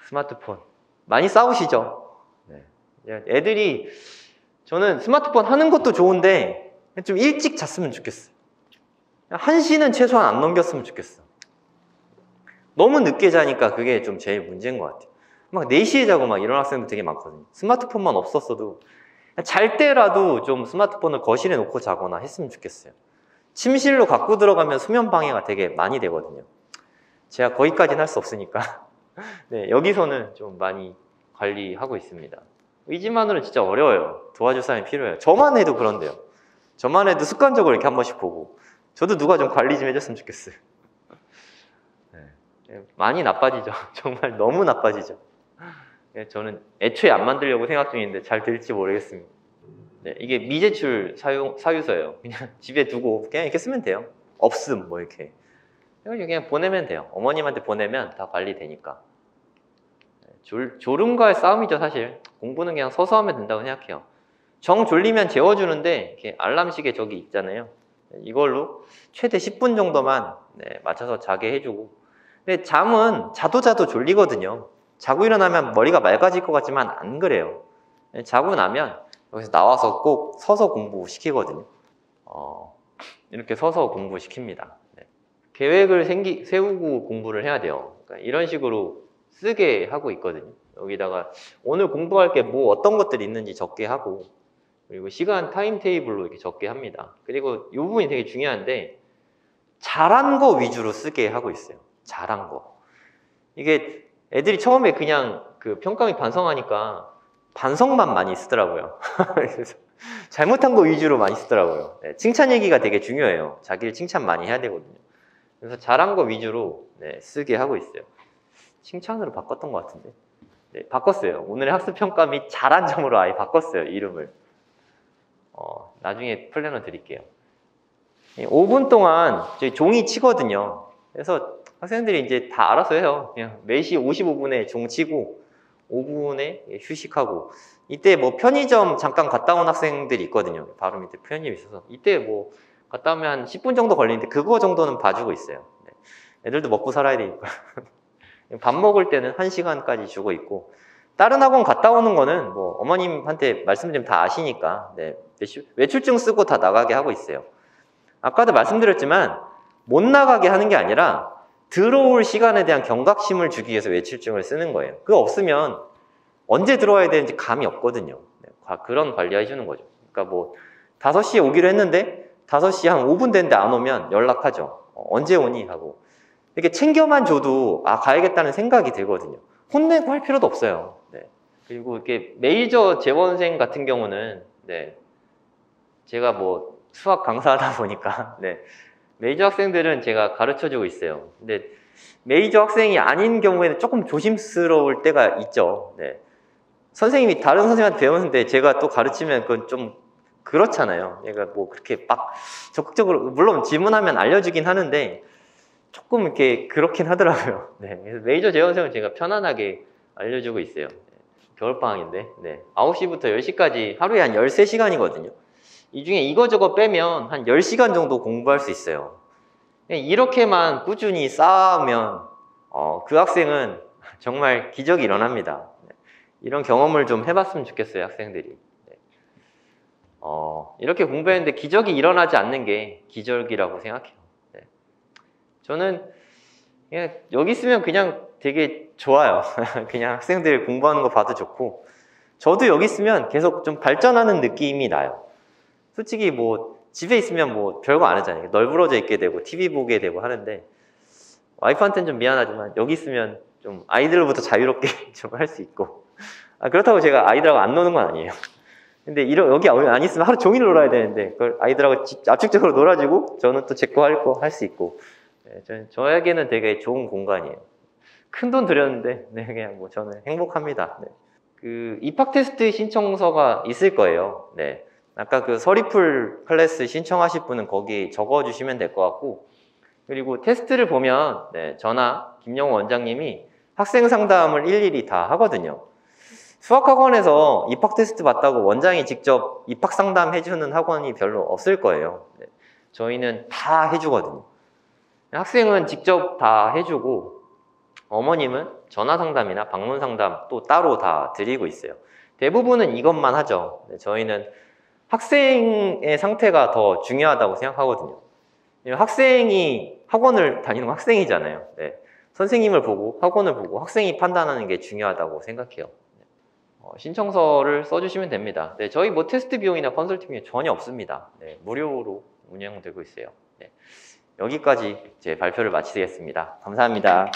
스마트폰 많이 싸우시죠? 네. 애들이 저는 스마트폰 하는 것도 좋은데 좀 일찍 잤으면 좋겠어요. 1시는 최소한 안 넘겼으면 좋겠어. 너무 늦게 자니까 그게 좀 제일 문제인 것 같아요. 막 4시에 자고 막 이런 학생들 되게 많거든요. 스마트폰만 없었어도 잘 때라도 좀 스마트폰을 거실에 놓고 자거나 했으면 좋겠어요. 침실로 갖고 들어가면 수면 방해가 되게 많이 되거든요. 제가 거기까지는 할 수 없으니까 네, 여기서는 좀 많이 관리하고 있습니다. 이 집만으로는 진짜 어려워요. 도와줄 사람이 필요해요. 저만 해도 그런데요. 저만 해도 습관적으로 이렇게 한 번씩 보고 저도 누가 좀 관리 좀 해줬으면 좋겠어요. 네, 많이 나빠지죠. 정말 너무 나빠지죠. 네, 저는 애초에 안 만들려고 생각 중인데 잘 될지 모르겠습니다. 네, 이게 미제출 사유서예요. 그냥 집에 두고 그냥 이렇게 쓰면 돼요. 없음 뭐 이렇게. 그냥 보내면 돼요. 어머님한테 보내면 다 관리되니까. 졸음과의 싸움이죠 사실. 공부는 그냥 서서 하면 된다고 생각해요. 정 졸리면 재워주는데 이렇게 알람시계 저기 있잖아요. 이걸로 최대 10분 정도만 네, 맞춰서 자게 해주고. 근데 잠은 자도 졸리거든요. 자고 일어나면 머리가 맑아질 것 같지만 안 그래요. 자고 나면 여기서 나와서 꼭 서서 공부시키거든요. 이렇게 서서 공부시킵니다. 네. 계획을 세우고 공부를 해야 돼요. 그러니까 이런 식으로 쓰게 하고 있거든요. 여기다가 오늘 공부할 게 뭐 어떤 것들이 있는지 적게 하고 그리고 시간 타임테이블로 이렇게 적게 합니다. 그리고 이 부분이 되게 중요한데 잘한 거 위주로 쓰게 하고 있어요. 잘한 거. 이게 애들이 처음에 그냥 그 평가및 반성하니까 반성만 많이 쓰더라고요. 그래서 잘못한 거 위주로 많이 쓰더라고요. 네, 칭찬 얘기가 되게 중요해요. 자기를 칭찬 많이 해야 되거든요. 그래서 잘한 거 위주로 네, 쓰게 하고 있어요. 칭찬으로 바꿨던 것 같은데. 네, 바꿨어요. 오늘의 학습평가 및 잘한 점으로 아예 바꿨어요. 이름을. 나중에 플래너 드릴게요. 5분 동안 저희 종이 치거든요. 그래서 학생들이 이제 다 알아서 해요. 그냥 매시 55분에 종 치고 5분에 휴식하고 이때 뭐 편의점 잠깐 갔다 온 학생들이 있거든요. 바로 밑에 편의점 있어서 이때 뭐 갔다 오면 한 10분 정도 걸리는데 그거 정도는 봐주고 있어요. 네. 애들도 먹고 살아야 되니까. 밥 먹을 때는 1시간까지 주고 있고 다른 학원 갔다 오는 거는 뭐 어머님한테 말씀드리면 다 아시니까 네. 외출증 쓰고 다 나가게 하고 있어요. 아까도 말씀드렸지만 못 나가게 하는 게 아니라 들어올 시간에 대한 경각심을 주기 위해서 외출증을 쓰는 거예요. 그거 없으면 언제 들어와야 되는지 감이 없거든요. 네. 그런 관리 해주는 거죠. 그러니까 뭐 5시에 오기로 했는데 5시 한 5분 됐는데 안 오면 연락하죠. 언제 오니? 하고 이렇게 챙겨만 줘도 가야겠다는 생각이 들거든요. 혼내고 할 필요도 없어요. 네. 그리고 이렇게 메이저 재원생 같은 경우는 네. 제가 뭐 수학 강사하다 보니까 네. 메이저 학생들은 제가 가르쳐주고 있어요. 근데 메이저 학생이 아닌 경우에는 조금 조심스러울 때가 있죠. 네. 선생님이 다른 선생님한테 배우는데 제가 또 가르치면 그건 좀 그렇잖아요. 얘가 뭐 그렇게 막 적극적으로 물론 질문하면 알려주긴 하는데 조금 이렇게 그렇긴 하더라고요. 네. 그래서 메이저 재원생은 제가 편안하게 알려주고 있어요. 네. 겨울방학인데 네. 9시부터 10시까지 하루에 한 13시간이거든요. 이 중에 이거저거 빼면 한 10시간 정도 공부할 수 있어요. 이렇게만 꾸준히 쌓으면 그 학생은 정말 기적이 일어납니다. 이런 경험을 좀 해봤으면 좋겠어요, 학생들이. 이렇게 공부했는데 기적이 일어나지 않는 게 기적이라고 생각해요. 네. 저는 그냥 여기 있으면 그냥 되게 좋아요. 그냥 학생들 공부하는 거 봐도 좋고 저도 여기 있으면 계속 좀 발전하는 느낌이 나요. 솔직히 뭐 집에 있으면 뭐 별거 안 하잖아요. 널브러져 있게 되고 TV 보게 되고 하는데 와이프한테는 좀 미안하지만 여기 있으면 좀 아이들부터 자유롭게 좀 할 수 있고 그렇다고 제가 아이들하고 안 노는 건 아니에요. 근데 여기 안 있으면 하루 종일 놀아야 되는데 그걸 아이들하고 압축적으로 놀아주고 저는 또 제 거 할 수 있고 저에게는 되게 좋은 공간이에요. 큰 돈 들였는데 네, 그냥 뭐 저는 행복합니다. 네. 그 입학 테스트 신청서가 있을 거예요. 네. 아까 그 서리풀 클래스 신청하실 분은 거기 적어주시면 될 것 같고 그리고 테스트를 보면 네, 저나 김영호 원장님이 학생 상담을 일일이 다 하거든요. 수학학원에서 입학 테스트 봤다고 원장이 직접 입학 상담 해주는 학원이 별로 없을 거예요. 네. 저희는 다 해주거든요. 학생은 직접 다 해주고 어머님은 전화 상담이나 방문 상담 또 따로 다 드리고 있어요. 대부분은 이것만 하죠. 네, 저희는 학생의 상태가 더 중요하다고 생각하거든요. 학생이 학원을 다니는 건 학생이잖아요. 네. 선생님을 보고 학원을 보고 학생이 판단하는 게 중요하다고 생각해요. 신청서를 써주시면 됩니다. 네, 저희 뭐 테스트 비용이나 컨설팅 비용이 전혀 없습니다. 네, 무료로 운영되고 있어요. 네, 여기까지 제 발표를 마치겠습니다. 감사합니다.